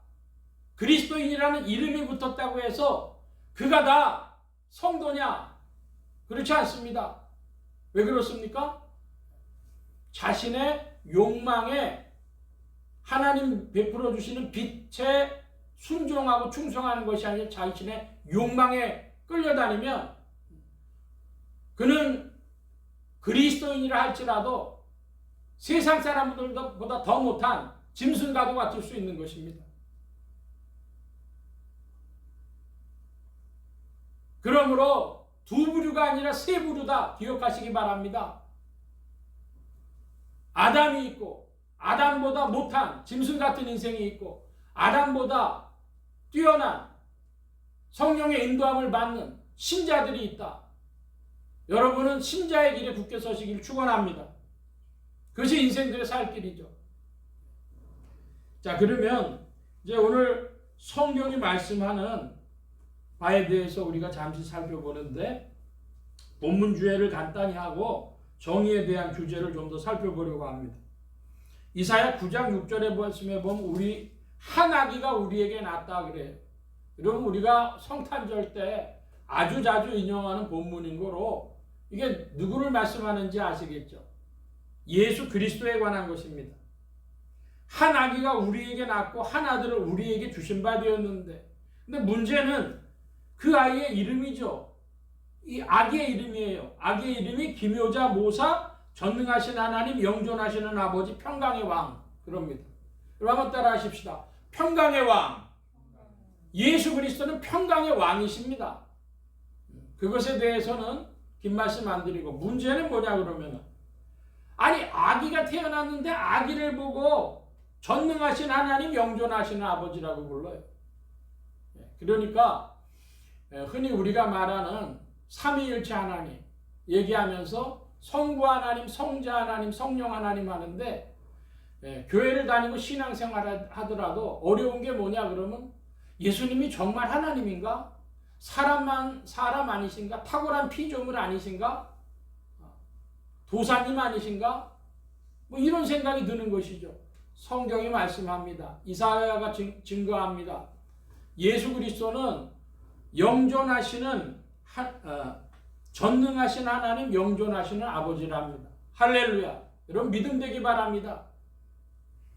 그리스도인이라는 이름이 붙었다고 해서 그가 다 성도냐? 그렇지 않습니다. 왜 그렇습니까? 자신의 욕망에 하나님 베풀어 주시는 빛에 순종하고 충성하는 것이 아니라 자신의 욕망에 끌려다니면 그는 그리스도인이라 할지라도 세상 사람들보다 더 못한 짐승과도 같을 수 있는 것입니다. 그러므로 두 부류가 아니라 세 부류다 기억하시기 바랍니다. 아담이 있고 아담보다 못한 짐승 같은 인생이 있고 아담보다 뛰어난 성령의 인도함을 받는 신자들이 있다. 여러분은 신자의 길에 굳게 서시길 축원합니다. 그것이 인생들의 살 길이죠. 자, 그러면 이제 오늘 성경이 말씀하는 바에 대해서 우리가 잠시 살펴보는데 본문 주제를 간단히 하고 정의에 대한 규제를 좀 더 살펴보려고 합니다. 이사야 9장 6절에 말씀해 보면 우리 한 아기가 우리에게 낳았다 그래요. 여러분 우리가 성탄절 때 아주 자주 인용하는 본문인 거로 이게 누구를 말씀하는지 아시겠죠? 예수 그리스도에 관한 것입니다. 한 아기가 우리에게 낳고 한 아들을 우리에게 주신 바 되었는데 근데 문제는 그 아이의 이름이죠. 이 아기의 이름이에요. 아기의 이름이 기묘자 모사 전능하신 하나님 영존하시는 아버지 평강의 왕 그럽니다. 여러분 한번 따라 하십시다. 평강의 왕. 예수 그리스도는 평강의 왕이십니다. 그것에 대해서는 긴 말씀 안 드리고 문제는 뭐냐 그러면 아니 아기가 태어났는데 아기를 보고 전능하신 하나님 영존하시는 아버지라고 불러요. 그러니까 흔히 우리가 말하는 삼위일체 하나님 얘기하면서 성부 하나님, 성자 하나님, 성령 하나님 하는데 교회를 다니고 신앙생활 하더라도 어려운 게 뭐냐 그러면 예수님이 정말 하나님인가? 사람 아니신가? 탁월한 피조물 아니신가? 도사님 아니신가? 뭐 이런 생각이 드는 것이죠. 성경이 말씀합니다. 이사야가 증거합니다. 예수 그리스도는 영존하시는 전능하신 하나님 영존하시는 아버지랍니다. 할렐루야. 여러분 믿음 되기 바랍니다.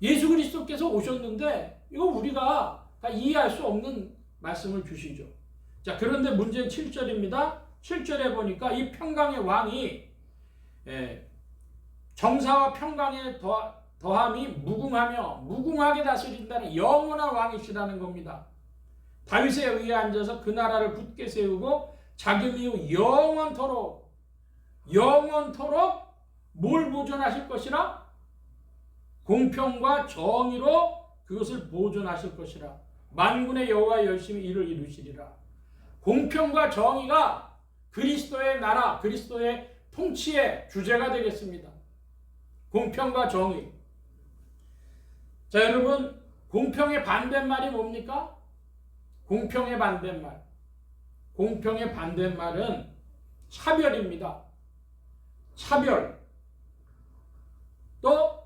예수 그리스도께서 오셨는데 이거 우리가 다 이해할 수 없는 말씀을 주시죠. 자, 그런데 문제는 7절입니다. 7절에 보니까 이 평강의 왕이 정사와 평강의 더함이 무궁하며 무궁하게 다스린다는 영원한 왕이시라는 겁니다. 다윗에 의해 앉아서 그 나라를 굳게 세우고 자기 이후 영원토록 뭘 보존하실 것이라? 공평과 정의로 그것을 보존하실 것이라. 만군의 여호와 열심히 이를 이루시리라. 공평과 정의가 그리스도의 나라, 그리스도의 통치의 주제가 되겠습니다. 공평과 정의. 자, 여러분, 공평의 반대말이 뭡니까? 공평의 반대말. 공평의 반대말은 차별입니다. 차별. 또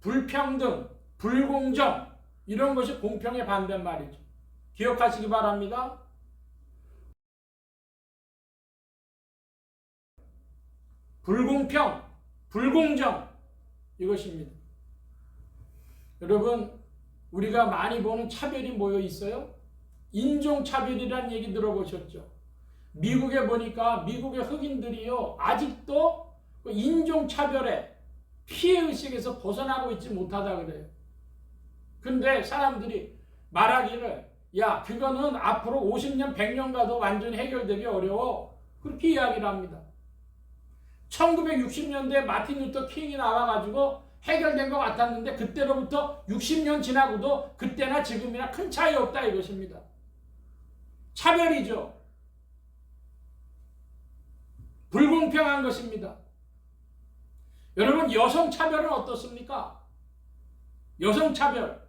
불평등, 불공정, 이런 것이 공평의 반대말이죠. 기억하시기 바랍니다. 불공평, 불공정, 이것입니다. 여러분, 우리가 많이 보는 차별이 모여 있어요. 인종차별이라는 얘기 들어보셨죠? 미국에 보니까 미국의 흑인들이요, 아직도 인종차별에 피해의식에서 벗어나고 있지 못하다 그래요. 근데 사람들이 말하기를, 야, 그거는 앞으로 50년, 100년 가도 완전히 해결되기 어려워. 그렇게 이야기를 합니다. 1960년대에 마틴 루터 킹이 나와가지고 해결된 것 같았는데 그때로부터 60년 지나고도 그때나 지금이나 큰 차이 없다 이것입니다. 차별이죠. 불공평한 것입니다. 여러분, 여성차별은 어떻습니까? 여성차별.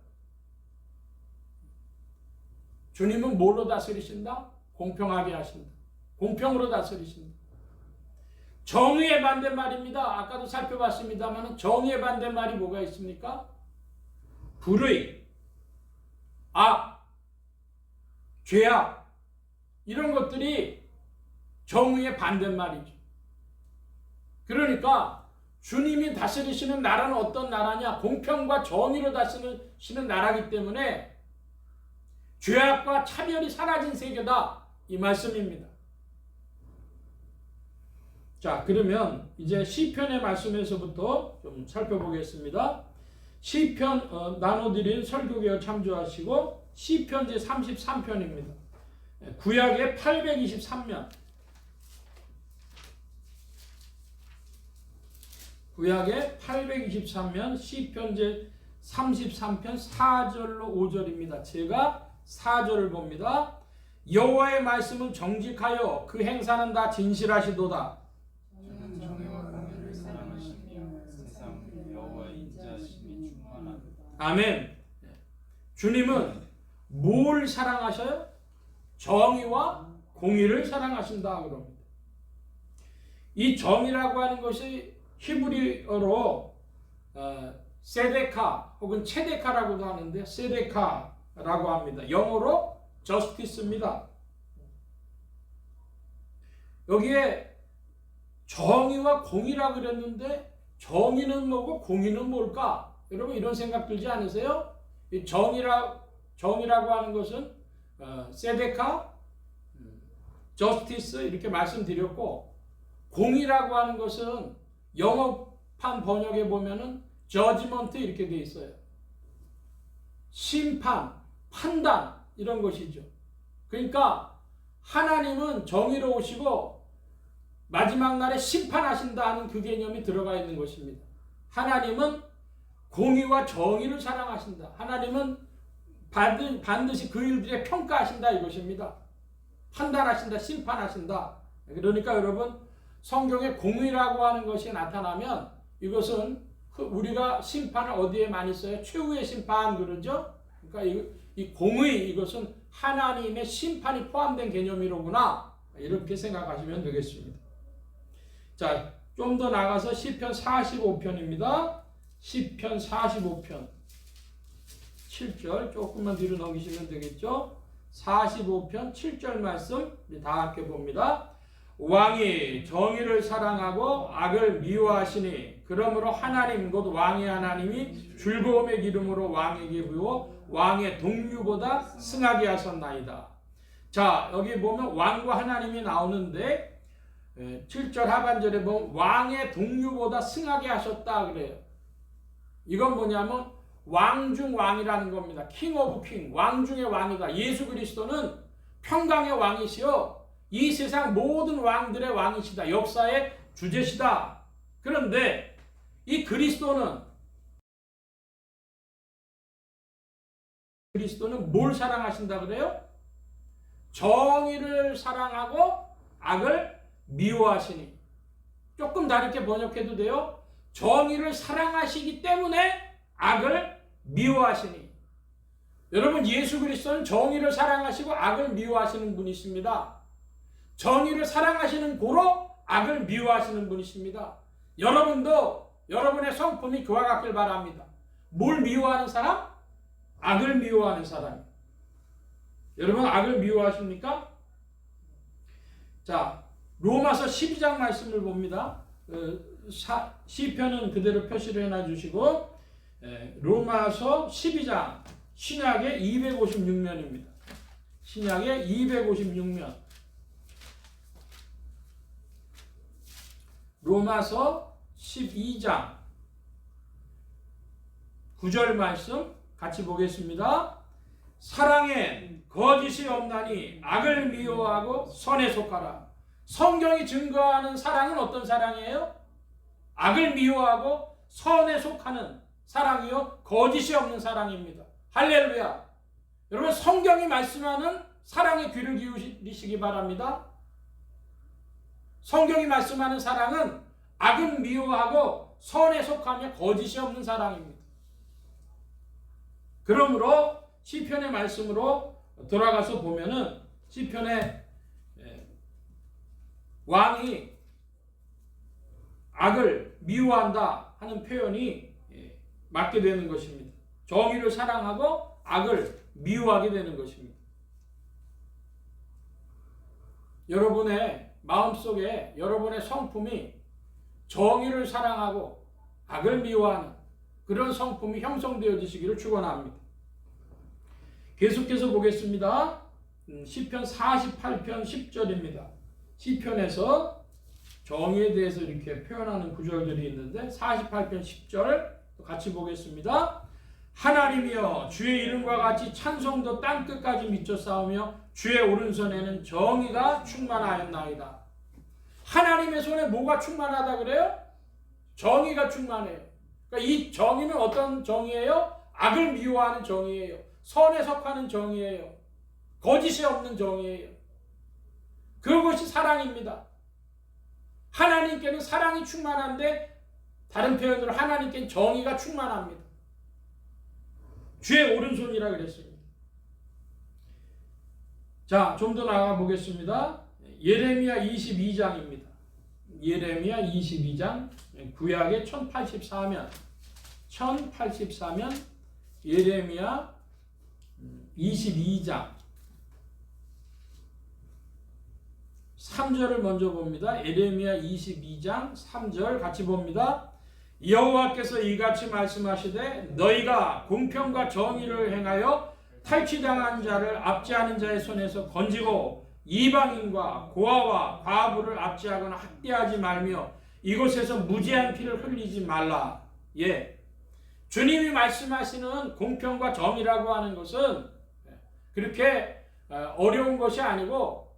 주님은 뭘로 다스리신다? 공평하게 하신다. 공평으로 다스리신다. 정의의 반대말입니다. 아까도 살펴봤습니다만 정의의 반대말이 뭐가 있습니까? 불의, 악, 죄악, 이런 것들이 정의의 반대말이죠. 그러니까 주님이 다스리시는 나라는 어떤 나라냐? 공평과 정의로 다스리시는 나라이기 때문에 죄악과 차별이 사라진 세계다, 이 말씀입니다. 자, 그러면 이제 시편의 말씀에서부터 좀 살펴보겠습니다. 시편 나눠드린 설교계열 참조하시고 시편 제33편입니다. 구약의 823면, 구약의 823면 시편 제33편 4절로 5절입니다. 제가 4절을 봅니다. 여호와의 말씀은 정직하여 그 행사는 다 진실하시도다. 저는 정의와 공의를 사랑하시며 세상 여호와의 인자하심이 충만하도다. 아멘. 주님은 뭘 사랑하셔요? 정의와 공의를 사랑하신다 그럽니다. 이 정의라고 하는 것이 히브리어로 세데카 혹은 체데카라고도 하는데 세데카라고 합니다. 영어로 justice입니다. 여기에 정의와 공의라 그랬는데 정의는 뭐고 공의는 뭘까? 여러분 이런 생각 들지 않으세요? 이 정의라고 하는 것은 세데카, justice 이렇게 말씀드렸고, 공의라고 하는 것은 영어판 번역에 보면은 judgment 이렇게 돼 있어요. 심판, 판단 이런 것이죠. 그러니까 하나님은 정의로우시고 마지막 날에 심판하신다는 그 개념이 들어가 있는 것입니다. 하나님은 공의와 정의를 사랑하신다. 하나님은 반드시 그 일들에 평가하신다 이것입니다. 판단하신다, 심판하신다. 그러니까 여러분, 성경에 공의라고 하는 것이 나타나면 이것은 우리가 심판을 어디에 많이 써요? 최후의 심판 그러죠? 그러니까 이 공의, 이것은 하나님의 심판이 포함된 개념이로구나, 이렇게 생각하시면 되겠습니다. 자, 좀 더 나가서 시편 45편입니다. 시편 45편 7절 조금만 뒤로 넘기시면 되겠죠? 45편 7절 말씀 다 함께 봅니다. 왕이 정의를 사랑하고 악을 미워하시니 그러므로 하나님 곧 왕의 하나님이 즐거움의 기름으로 왕에게 부어 왕의 동류보다 승하게 하셨나이다. 자, 여기 보면 왕과 하나님이 나오는데 7절 하반절에 보면 왕의 동류보다 승하게 하셨다 그래요. 이건 뭐냐면 왕 중 왕이라는 겁니다. 킹 오브 킹, 왕 중의 왕이다. 예수 그리스도는 평강의 왕이시요 이 세상 모든 왕들의 왕이시다. 역사의 주제시다. 그런데 이 그리스도는 뭘 사랑하신다 그래요? 정의를 사랑하고 악을 미워하시니. 조금 다르게 번역해도 돼요. 정의를 사랑하시기 때문에 악을 미워하시니. 여러분, 예수 그리스도는 정의를 사랑하시고 악을 미워하시는 분이십니다. 정의를 사랑하시는 고로 악을 미워하시는 분이십니다. 여러분도 여러분의 성품이 그와 같길 바랍니다. 뭘 미워하는 사람? 악을 미워하는 사람. 여러분, 악을 미워하십니까? 자, 로마서 12장 말씀을 봅니다. 시편은 그대로 표시를 해놔주시고, 로마서 12장, 신약의 256면입니다. 신약의 256면. 로마서 12장 9절 말씀 같이 보겠습니다. 사랑에 거짓이 없나니 악을 미워하고 선에 속하라. 성경이 증거하는 사랑은 어떤 사랑이에요? 악을 미워하고 선에 속하는 사랑이요, 거짓이 없는 사랑입니다. 할렐루야. 여러분, 성경이 말씀하는 사랑에 귀를 기울이시기 바랍니다. 성경이 말씀하는 사랑은 악은 미워하고 선에 속하며 거짓이 없는 사랑입니다. 그러므로 시편의 말씀으로 돌아가서 보면은 시편의 왕이 악을 미워한다 하는 표현이 맞게 되는 것입니다. 정의를 사랑하고 악을 미워하게 되는 것입니다. 여러분의 마음속에 여러분의 성품이 정의를 사랑하고 악을 미워하는 그런 성품이 형성되어지시기를 축원합니다. 계속해서 보겠습니다. 시편 48편 10절입니다. 시편에서 정의에 대해서 이렇게 표현하는 구절들이 있는데 48편 10절 같이 보겠습니다. 하나님이여 주의 이름과 같이 찬송도 땅끝까지 미쳐 싸우며 주의 오른손에는 정의가 충만하였나이다. 하나님의 손에 뭐가 충만하다 그래요? 정의가 충만해요. 그러니까 이 정의는 어떤 정의예요? 악을 미워하는 정의예요. 선에 속하는 정의예요. 거짓이 없는 정의예요. 그것이 사랑입니다. 하나님께는 사랑이 충만한데 다른 표현으로 하나님께는 정의가 충만합니다. 주의 오른손이라 그랬습니다. 자, 좀 더 나가 보겠습니다. 예레미야 22장입니다. 예레미야 22장, 구약의 1084면 예레미야 22장 3절을 먼저 봅니다. 예레미야 22장 3절 같이 봅니다. 여호와께서 이같이 말씀하시되 너희가 공평과 정의를 행하여 탈취당한 자를 압제하는 자의 손에서 건지고 이방인과 고아와 과부를 압제하거나 학대하지 말며 이곳에서 무죄한 피를 흘리지 말라. 예, 주님이 말씀하시는 공평과 정의라고 하는 것은 그렇게 어려운 것이 아니고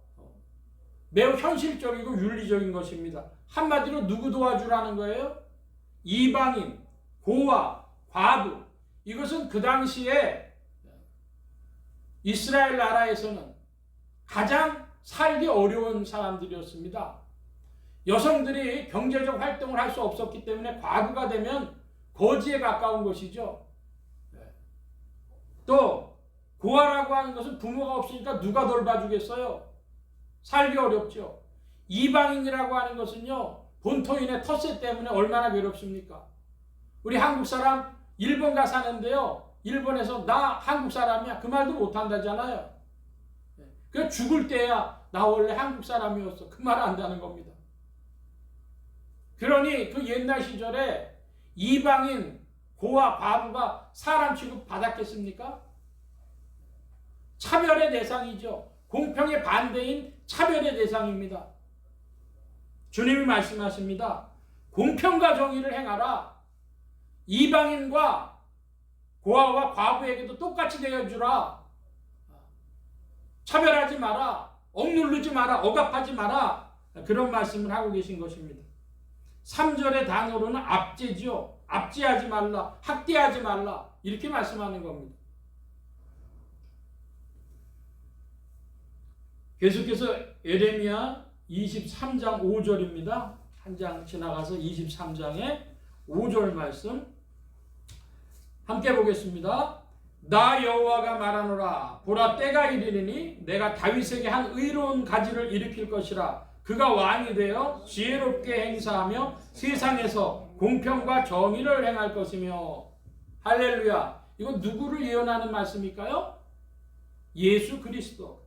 매우 현실적이고 윤리적인 것입니다. 한마디로 누구 도와주라는 거예요? 이방인, 고아, 과부. 이것은 그 당시에 이스라엘 나라에서는 가장 살기 어려운 사람들이었습니다. 여성들이 경제적 활동을 할 수 없었기 때문에 과부가 되면 거지에 가까운 것이죠. 또 고아라고 하는 것은 부모가 없으니까 누가 돌봐주겠어요? 살기 어렵죠. 이방인이라고 하는 것은요, 본토인의 텃세 때문에 얼마나 괴롭습니까? 우리 한국 사람 일본 가 사는데요, 일본에서 나 한국 사람이야 그 말도 못한다잖아요. 그 죽을 때야 나 원래 한국 사람이었어 그 말 한다는 겁니다. 그러니 그 옛날 시절에 이방인 고아 과부가 사람 취급 받았겠습니까? 차별의 대상이죠. 공평의 반대인 차별의 대상입니다. 주님이 말씀하십니다. 공평과 정의를 행하라. 이방인과 고아와 과부에게도 똑같이 대해주라. 차별하지 마라. 억누르지 마라. 억압하지 마라. 그런 말씀을 하고 계신 것입니다. 3절의 단어로는 압제죠. 압제하지 말라. 학대하지 말라. 이렇게 말씀하는 겁니다. 계속해서 예레미야 23장 5절입니다. 한 장 지나가서 23장의 5절 말씀 함께 보겠습니다. 나 여호와가 말하노라. 보라, 때가 이르리니 내가 다윗에게 한 의로운 가지를 일으킬 것이라. 그가 왕이 되어 지혜롭게 행사하며 세상에서 공평과 정의를 행할 것이며. 할렐루야. 이거 누구를 예언하는 말씀일까요? 예수 그리스도.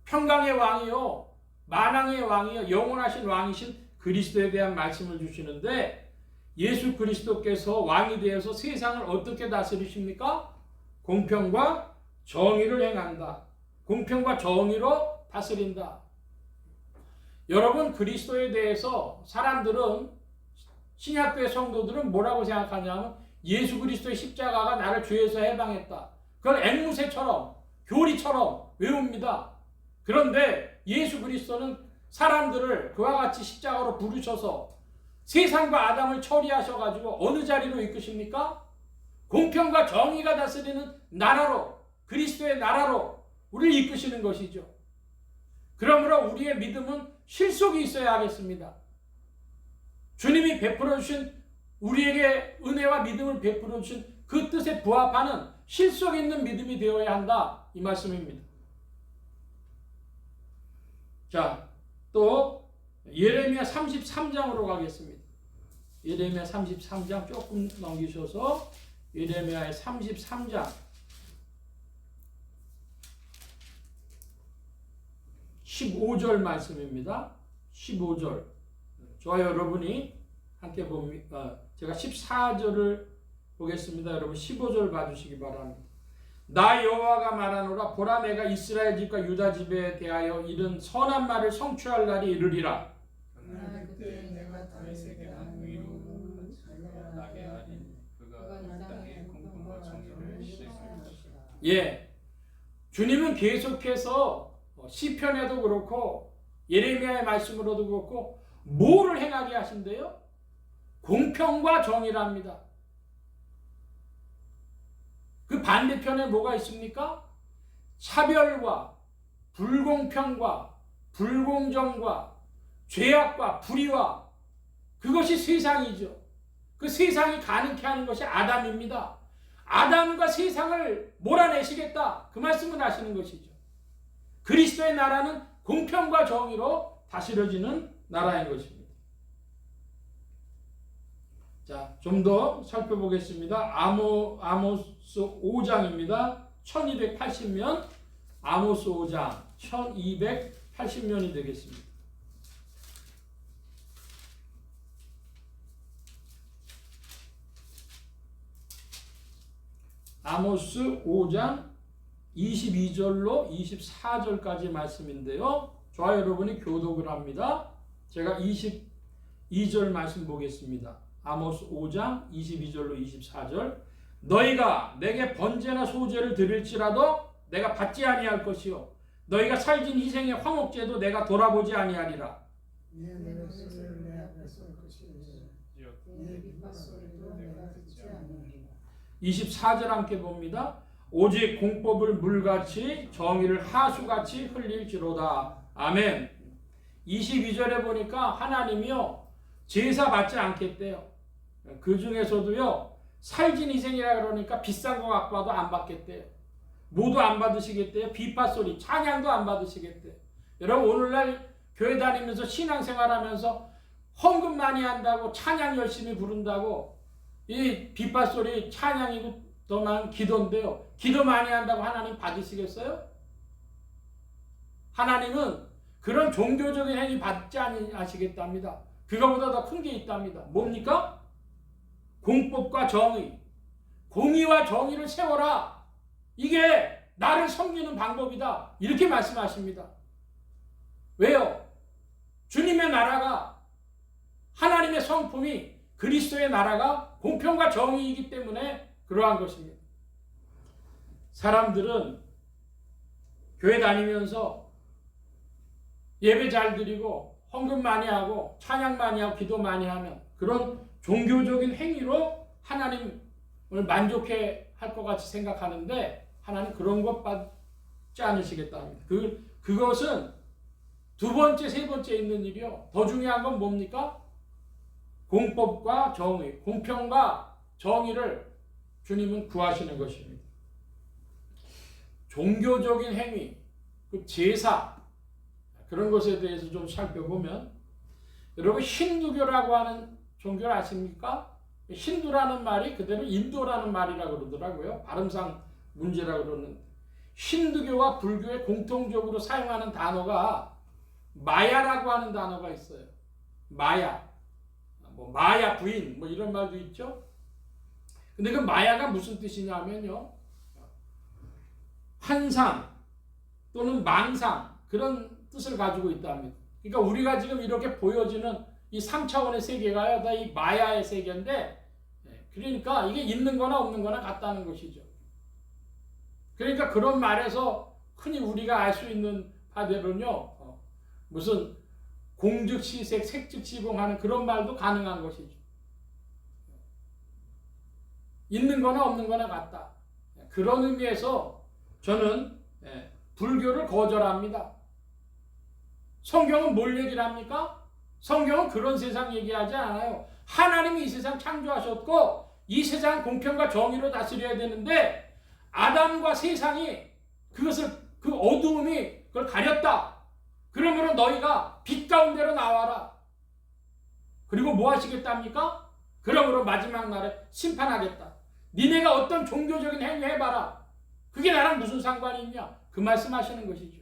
평강의 왕이요, 만왕의 왕이요, 영원하신 왕이신 그리스도에 대한 말씀을 주시는데, 예수 그리스도께서 왕이 되어서 세상을 어떻게 다스리십니까? 공평과 정의를 행한다. 공평과 정의로 다스린다. 여러분, 그리스도에 대해서 사람들은, 신약교회 성도들은 뭐라고 생각하냐면 예수 그리스도의 십자가가 나를 죄에서 해방했다. 그걸 앵무새처럼, 교리처럼 외웁니다. 그런데 예수 그리스도는 사람들을 그와 같이 십자가로 부르셔서 세상과 아담을 처리하셔가지고 어느 자리로 이끄십니까? 공평과 정의가 다스리는 나라로, 그리스도의 나라로 우리를 이끄시는 것이죠. 그러므로 우리의 믿음은 실속이 있어야 하겠습니다. 주님이 베풀어 주신, 우리에게 은혜와 믿음을 베풀어 주신 그 뜻에 부합하는 실속 있는 믿음이 되어야 한다, 이 말씀입니다. 자, 또 예레미야 33장으로 가겠습니다. 예레미야 33장 조금 넘기셔서 예레미야의 33장 15절 말씀입니다. 15절. 저와 여러분이 함께 봅니다. 제가 14절을 보겠습니다. 여러분 15절 봐주시기 바랍니다. 나 여호와가 말하노라. 보라, 내가 이스라엘 집과 유다 집에 대하여 이른 선한 말을 성취할 날이 이르리라. 그때 내가 다윗에게 한 의로운 자녀가 나게 하리니 그가 이 땅에 공평과 정의를 실시할 것이다. 예, 주님은 계속해서 시편에도 그렇고 예레미야의 말씀으로도 그렇고 뭐를 행하게 하신대요? 공평과 정의랍니다. 그 반대편에 뭐가 있습니까? 차별과 불공평과 불공정과 죄악과 불의와, 그것이 세상이죠. 그 세상이 가능케 하는 것이 아담입니다. 아담과 세상을 몰아내시겠다, 그 말씀을 하시는 것이죠. 그리스도의 나라는 공평과 정의로 다스려지는 나라인 것입니다. 자, 좀 더 살펴보겠습니다. 아모스 5장입니다. 1280면, 아모스 5장 1280면이 되겠습니다. 아모스 5장 22절로 24절까지 말씀인데요. 저와 여러분이 교독을 합니다. 제가 22절 말씀 보겠습니다. 아모스 5장 22절로 24절. 너희가 내게 번제나 소제를 드릴지라도 내가 받지 아니할 것이요, 너희가 살진 희생의 황옥제도 내가 돌아보지 아니하리라. 내 목소리를 내 앞에 쏠 것이니 내 빗소리도 내가 듣지 않으리라. 24절 함께 봅니다. 오직 공법을 물같이 정의를 하수같이 흘릴지로다. 아멘. 22절에 보니까 하나님이요, 제사 받지 않겠대요. 그 중에서도요, 살진 희생이라 그러니까 비싼 거 갖고 와도 안 받겠대요. 모두 안 받으시겠대요. 비파소리, 찬양도 안 받으시겠대요. 여러분, 오늘날 교회 다니면서 신앙생활하면서 헌금 많이 한다고, 찬양 열심히 부른다고, 이 비파소리 찬양이고 더 나은 기도인데요, 기도 많이 한다고 하나님 받으시겠어요? 하나님은 그런 종교적인 행위 받지 아니하시겠답니다. 그거보다 더 큰 게 있답니다. 뭡니까? 공법과 정의, 공의와 정의를 세워라. 이게 나를 섬기는 방법이다. 이렇게 말씀하십니다. 왜요? 주님의 나라가, 하나님의 성품이, 그리스도의 나라가 공평과 정의이기 때문에 그러한 것입니다. 사람들은 교회 다니면서 예배 잘 드리고 헌금 많이 하고 찬양 많이 하고 기도 많이 하면 그런 종교적인 행위로 하나님을 만족해 할 것 같이 생각하는데 하나님 그런 것 받지 않으시겠다 합니다. 그것은 두 번째, 세 번째 있는 일이요. 더 중요한 건 뭡니까? 공법과 정의, 공평과 정의를 주님은 구하시는 것입니다. 종교적인 행위, 그 제사, 그런 것에 대해서 좀 살펴보면, 여러분 힌두교라고 하는 종교를 아십니까? 힌두라는 말이 그대로 인도라는 말이라고 그러더라고요. 발음상 문제라고 그러는데, 힌두교와 불교에 공통적으로 사용하는 단어가 마야라고 하는 단어가 있어요. 마야, 마야 부인, 이런 말도 있죠. 근데 그 마야가 무슨 뜻이냐면요, 환상 또는 망상, 그런 뜻을 가지고 있답니다. 그러니까 우리가 지금 이렇게 보여지는 이 3차원의 세계가 다 이 마야의 세계인데, 그러니까 이게 있는 거나 없는 거나 같다는 것이죠. 그러니까 그런 말에서 흔히 우리가 알 수 있는 바대로는요, 무슨 공즉시색, 색즉시봉하는 그런 말도 가능한 것이죠. 있는 거나 없는 거나 같다. 그런 의미에서 저는 불교를 거절합니다. 성경은 뭘 얘기를 합니까? 성경은 그런 세상 얘기하지 않아요. 하나님이 이 세상 창조하셨고 이 세상 공평과 정의로 다스려야 되는데 아담과 세상이 그것을, 그 어두움이 그걸 가렸다. 그러므로 너희가 빛 가운데로 나와라. 그리고 뭐 하시겠답니까? 그러므로 마지막 날에 심판하겠다. 니네가 어떤 종교적인 행위 해봐라. 그게 나랑 무슨 상관이 있냐? 그 말씀하시는 것이죠.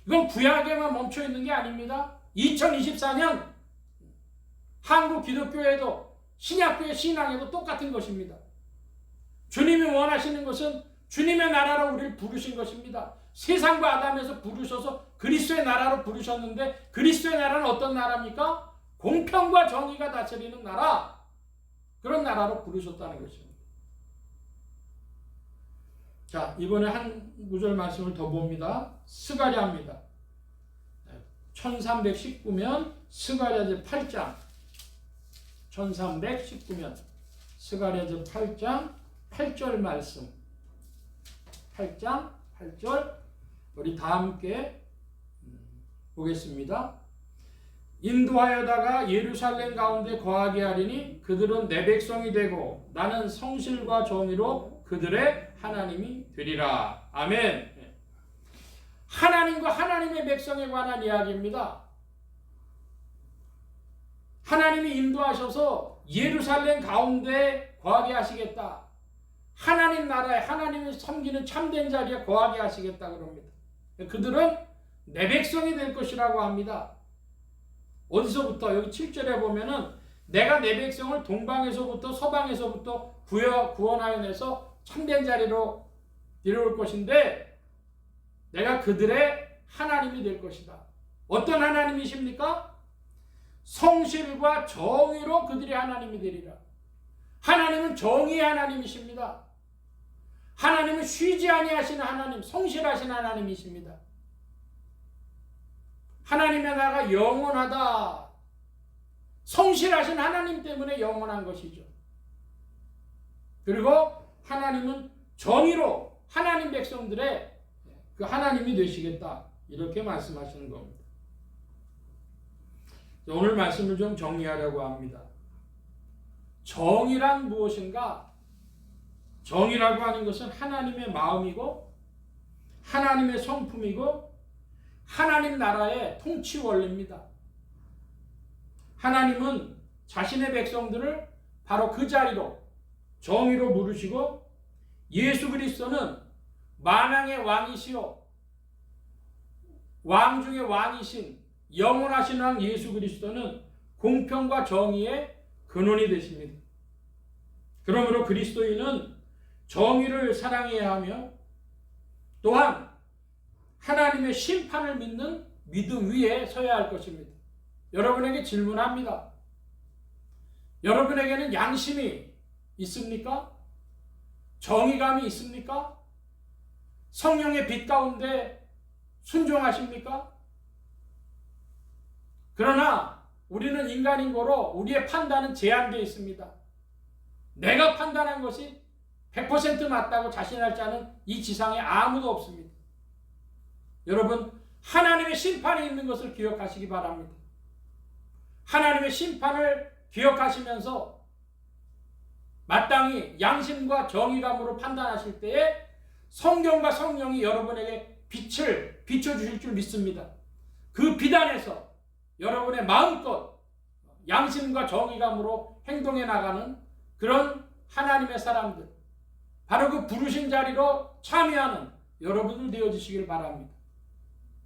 이건 구약에만 멈춰 있는 게 아닙니다. 2024년 한국 기독교에도 신약교의 신앙에도 똑같은 것입니다. 주님이 원하시는 것은 주님의 나라로 우리를 부르신 것입니다. 세상과 아담에서 부르셔서 그리스도의 나라로 부르셨는데 그리스도의 나라는 어떤 나라입니까? 공평과 정의가 다스리는 나라, 그런 나라로 부르셨다는 것입니다. 자, 이번에 한 구절 말씀을 더 봅니다. 스가랴입니다. 1319면 스가랴 제8장, 1319면 스가랴 제8장 8절 말씀, 8장 8절 우리 다 함께 보겠습니다. 인도하여다가 예루살렘 가운데 거하게 하리니 그들은 내 백성이 되고 나는 성실과 정의로 그들의 하나님이 되리라. 아멘. 하나님과 하나님의 백성에 관한 이야기입니다. 하나님이 인도하셔서 예루살렘 가운데 거하게 하시겠다. 하나님 나라에 하나님을 섬기는 참된 자리에 거하게 하시겠다 그럽니다. 그들은 내 백성이 될 것이라고 합니다. 어디서부터? 여기 7절에 보면은 내가 내 백성을 동방에서부터 서방에서부터 구원하여 내서 참된 자리로 데려올 것인데 내가 그들의 하나님이 될 것이다. 어떤 하나님이십니까? 성실과 정의로 그들이 하나님이 되리라. 하나님은 정의의 하나님이십니다. 하나님은 쉬지 아니하시는 하나님, 성실하신 하나님이십니다. 하나님의 나라가 영원하다. 성실하신 하나님 때문에 영원한 것이죠. 그리고 하나님은 정의로 하나님 백성들의 그 하나님이 되시겠다. 이렇게 말씀하시는 겁니다. 오늘 말씀을 좀 정리하려고 합니다. 정의란 무엇인가? 정의라고 하는 것은 하나님의 마음이고 하나님의 성품이고 하나님 나라의 통치 원리입니다. 하나님은 자신의 백성들을 바로 그 자리로 정의로 부르시고 예수 그리스도는 만왕의 왕이시요 왕 중의 왕이신 영원하신 왕 예수 그리스도는 공평과 정의의 근원이 되십니다. 그러므로 그리스도인은 정의를 사랑해야 하며 또한 하나님의 심판을 믿는 믿음 위에 서야 할 것입니다. 여러분에게 질문합니다. 여러분에게는 양심이 있습니까? 정의감이 있습니까? 성령의 빛 가운데 순종하십니까? 그러나 우리는 인간인 거로 우리의 판단은 제한되어 있습니다. 내가 판단한 것이 100% 맞다고 자신할 자는 이 지상에 아무도 없습니다. 여러분, 하나님의 심판이 있는 것을 기억하시기 바랍니다. 하나님의 심판을 기억하시면서 마땅히 양심과 정의감으로 판단하실 때에 성경과 성령이 여러분에게 빛을 비춰주실 줄 믿습니다. 그 빛 안에서 여러분의 마음껏 양심과 정의감으로 행동해 나가는 그런 하나님의 사람들, 바로 그 부르신 자리로 참여하는 여러분들 되어주시길 바랍니다.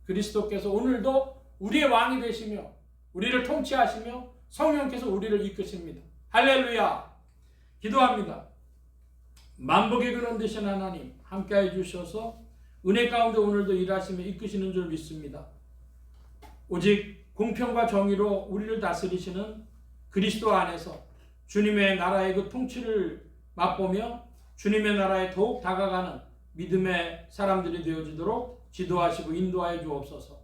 그리스도께서 오늘도 우리의 왕이 되시며 우리를 통치하시며 성령께서 우리를 이끄십니다. 할렐루야! 기도합니다. 만복의 근원 되신 하나님 함께해 주셔서 은혜 가운데 오늘도 일하시며 이끄시는 줄 믿습니다. 오직 공평과 정의로 우리를 다스리시는 그리스도 안에서 주님의 나라의 그 통치를 맛보며 주님의 나라에 더욱 다가가는 믿음의 사람들이 되어지도록 지도하시고 인도하여 주옵소서.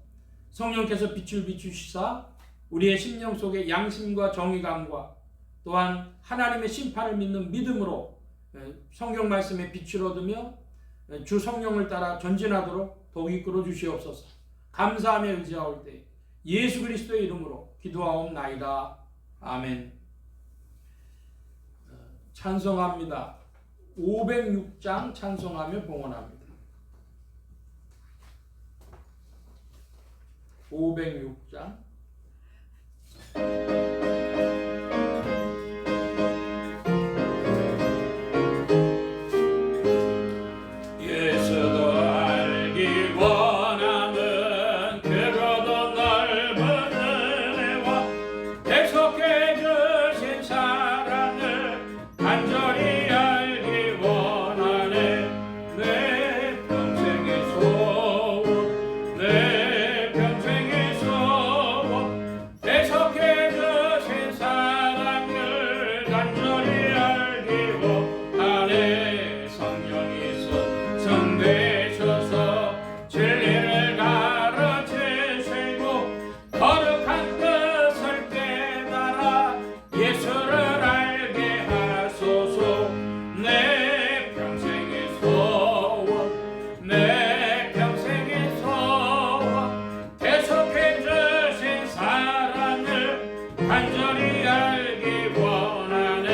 성령께서 빛을 비추시사 우리의 심령 속에 양심과 정의감과 또한 하나님의 심판을 믿는 믿음으로 성경 말씀에 빛을 얻으며 주 성령을 따라 전진하도록 더욱 이끌어 주시옵소서. 감사하며 의지하올 때 예수 그리스도의 이름으로 기도하옵나이다. 아멘. 찬송합니다. 506장 찬송하며 봉헌합니다. 506장 예수도 알기 원하는 크고도 넓은 은혜와 계속해 주신 사랑을 간절히 알기 원하네. 내 평생의 소원, 내 평생의 소원, 계속해 주신 사랑을 간절히 알기 원하네. 성령이서 성되셔서 진리를 가르치시고 거룩한 뜻을 깨달아 예수를 알게 하소서. 내 평생의 소원, 내 평생의 소원, 계속해 주신 사랑을 간절히 알기 원하네.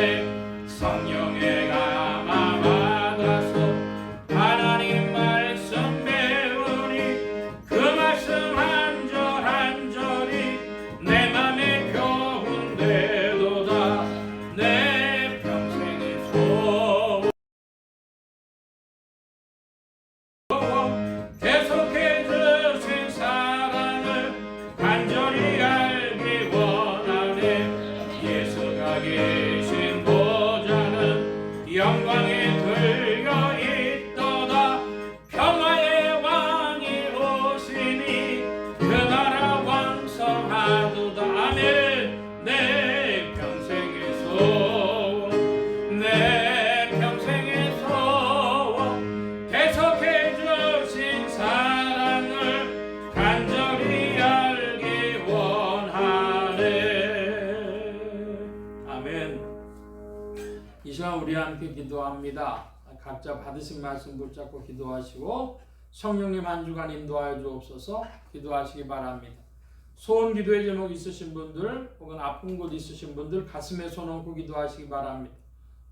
성령의 감화 받아서 하나님 말씀 배우니 그 말씀 한 절 한 절이 내 맘에 교훈되도다. 내 평생의 소원, 계속해 주신 사랑을 간절히 알기 원하네. 예수가 계신 보좌는 영광에 들려 있도다. 평화의 왕이 오시니 그 나라 왕성하도다. 아멘. 내 평생의 소원, 내 평생의 소원, 계속해 주신 사랑을 간절히 알기 원하네. 아멘. 이 시간 우리 함께 기도합니다. 각자 받으신 말씀 붙잡고 기도하시고 성령님 한 주간 인도하여 주옵소서. 기도하시기 바랍니다. 소원 기도의 제목 있으신 분들 혹은 아픈 곳 있으신 분들 가슴에 손 얹고 기도하시기 바랍니다.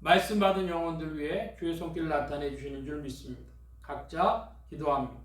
말씀 받은 영혼들 위해 주의 손길을 나타내 주시는 줄 믿습니다. 각자 기도합니다.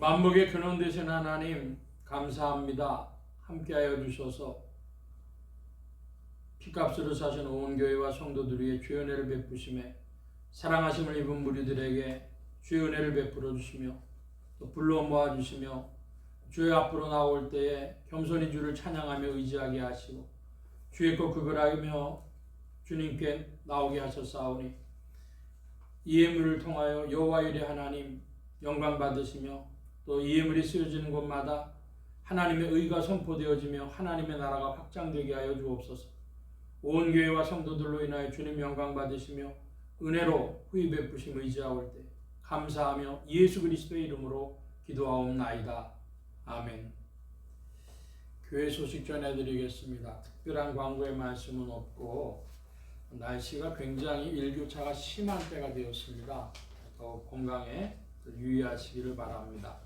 만복의 근원 되신 하나님 감사합니다. 함께하여 주셔서 피값으로 사신 온 교회와 성도들 위해 주의 은혜를 베푸심에 사랑하심을 입은 무리들에게 주의 은혜를 베풀어 주시며 또 불러 모아 주시며 주의 앞으로 나올 때에 겸손히 주를 찬양하며 의지하게 하시고 주의 것 구별하며 주님께 나오게 하셨사오니 이 예물을 통하여 여호와 일의 하나님 영광 받으시며 또 이 예물이 쓰여지는 곳마다 하나님의 의가 선포되어지며 하나님의 나라가 확장되게 하여 주옵소서. 온 교회와 성도들로 인하여 주님 영광 받으시며 은혜로 후히 베푸심 의지하올 때 감사하며 예수 그리스도의 이름으로 기도하옵나이다. 아멘. 교회 소식 전해드리겠습니다. 특별한 광고의 말씀은 없고 날씨가 굉장히 일교차가 심한 때가 되었습니다. 더욱 건강에 유의하시기를 바랍니다.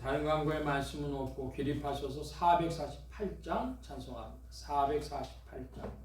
다른 광고의 말씀은 없고 기립하셔서 448장 찬송합니다. 448장.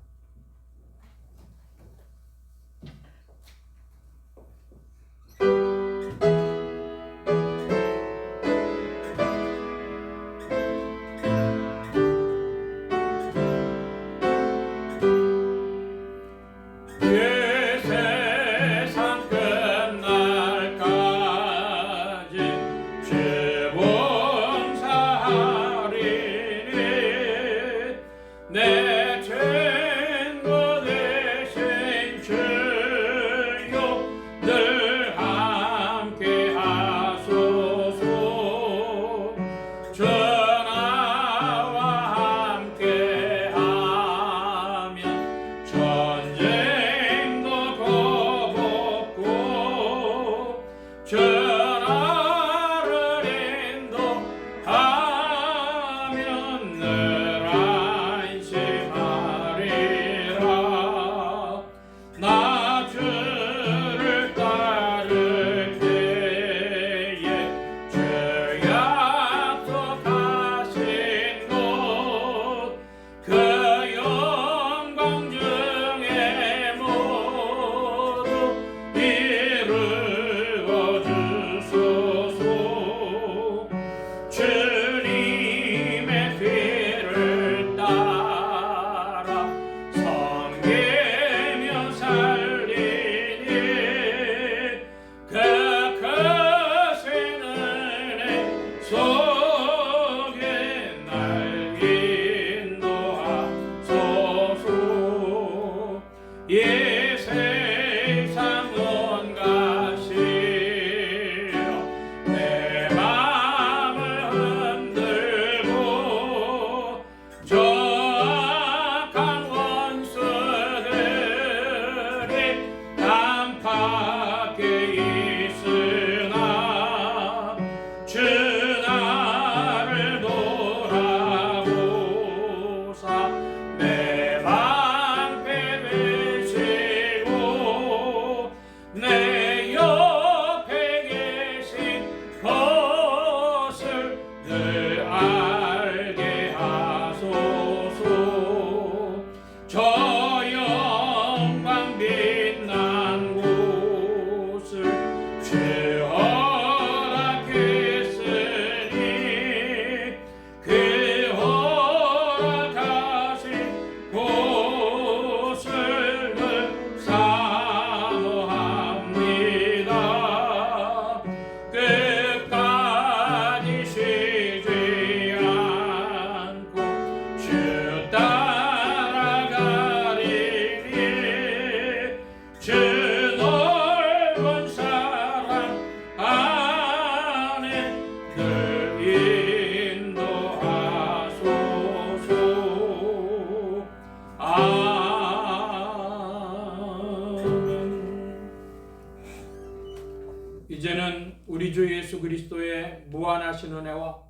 이제는 우리 주 예수 그리스도의 무한하신 은혜와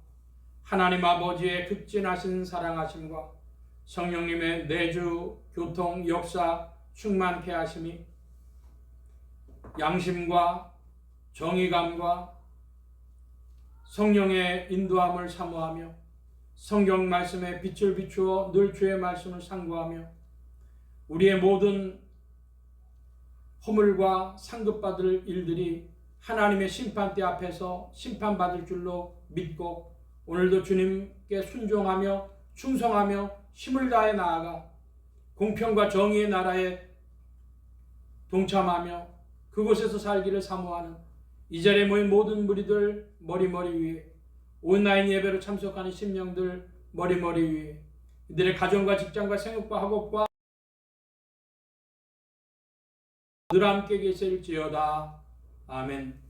하나님 아버지의 극진하신 사랑하심과 성령님의 내주 교통 역사 충만케 하심이 양심과 정의감과 성령의 인도함을 사모하며 성경 말씀에 빛을 비추어 늘 주의 말씀을 상고하며 우리의 모든 허물과 상급받을 일들이 하나님의 심판대 앞에서 심판받을 줄로 믿고 오늘도 주님께 순종하며 충성하며 힘을 다해 나아가 공평과 정의의 나라에 동참하며 그곳에서 살기를 사모하는 이 자리에 모인 모든 무리들 머리머리 위에 온라인 예배로 참석하는 심령들 머리머리 위에 이들의 가정과 직장과 생업과 학업과 늘 함께 계실지어다. 아멘.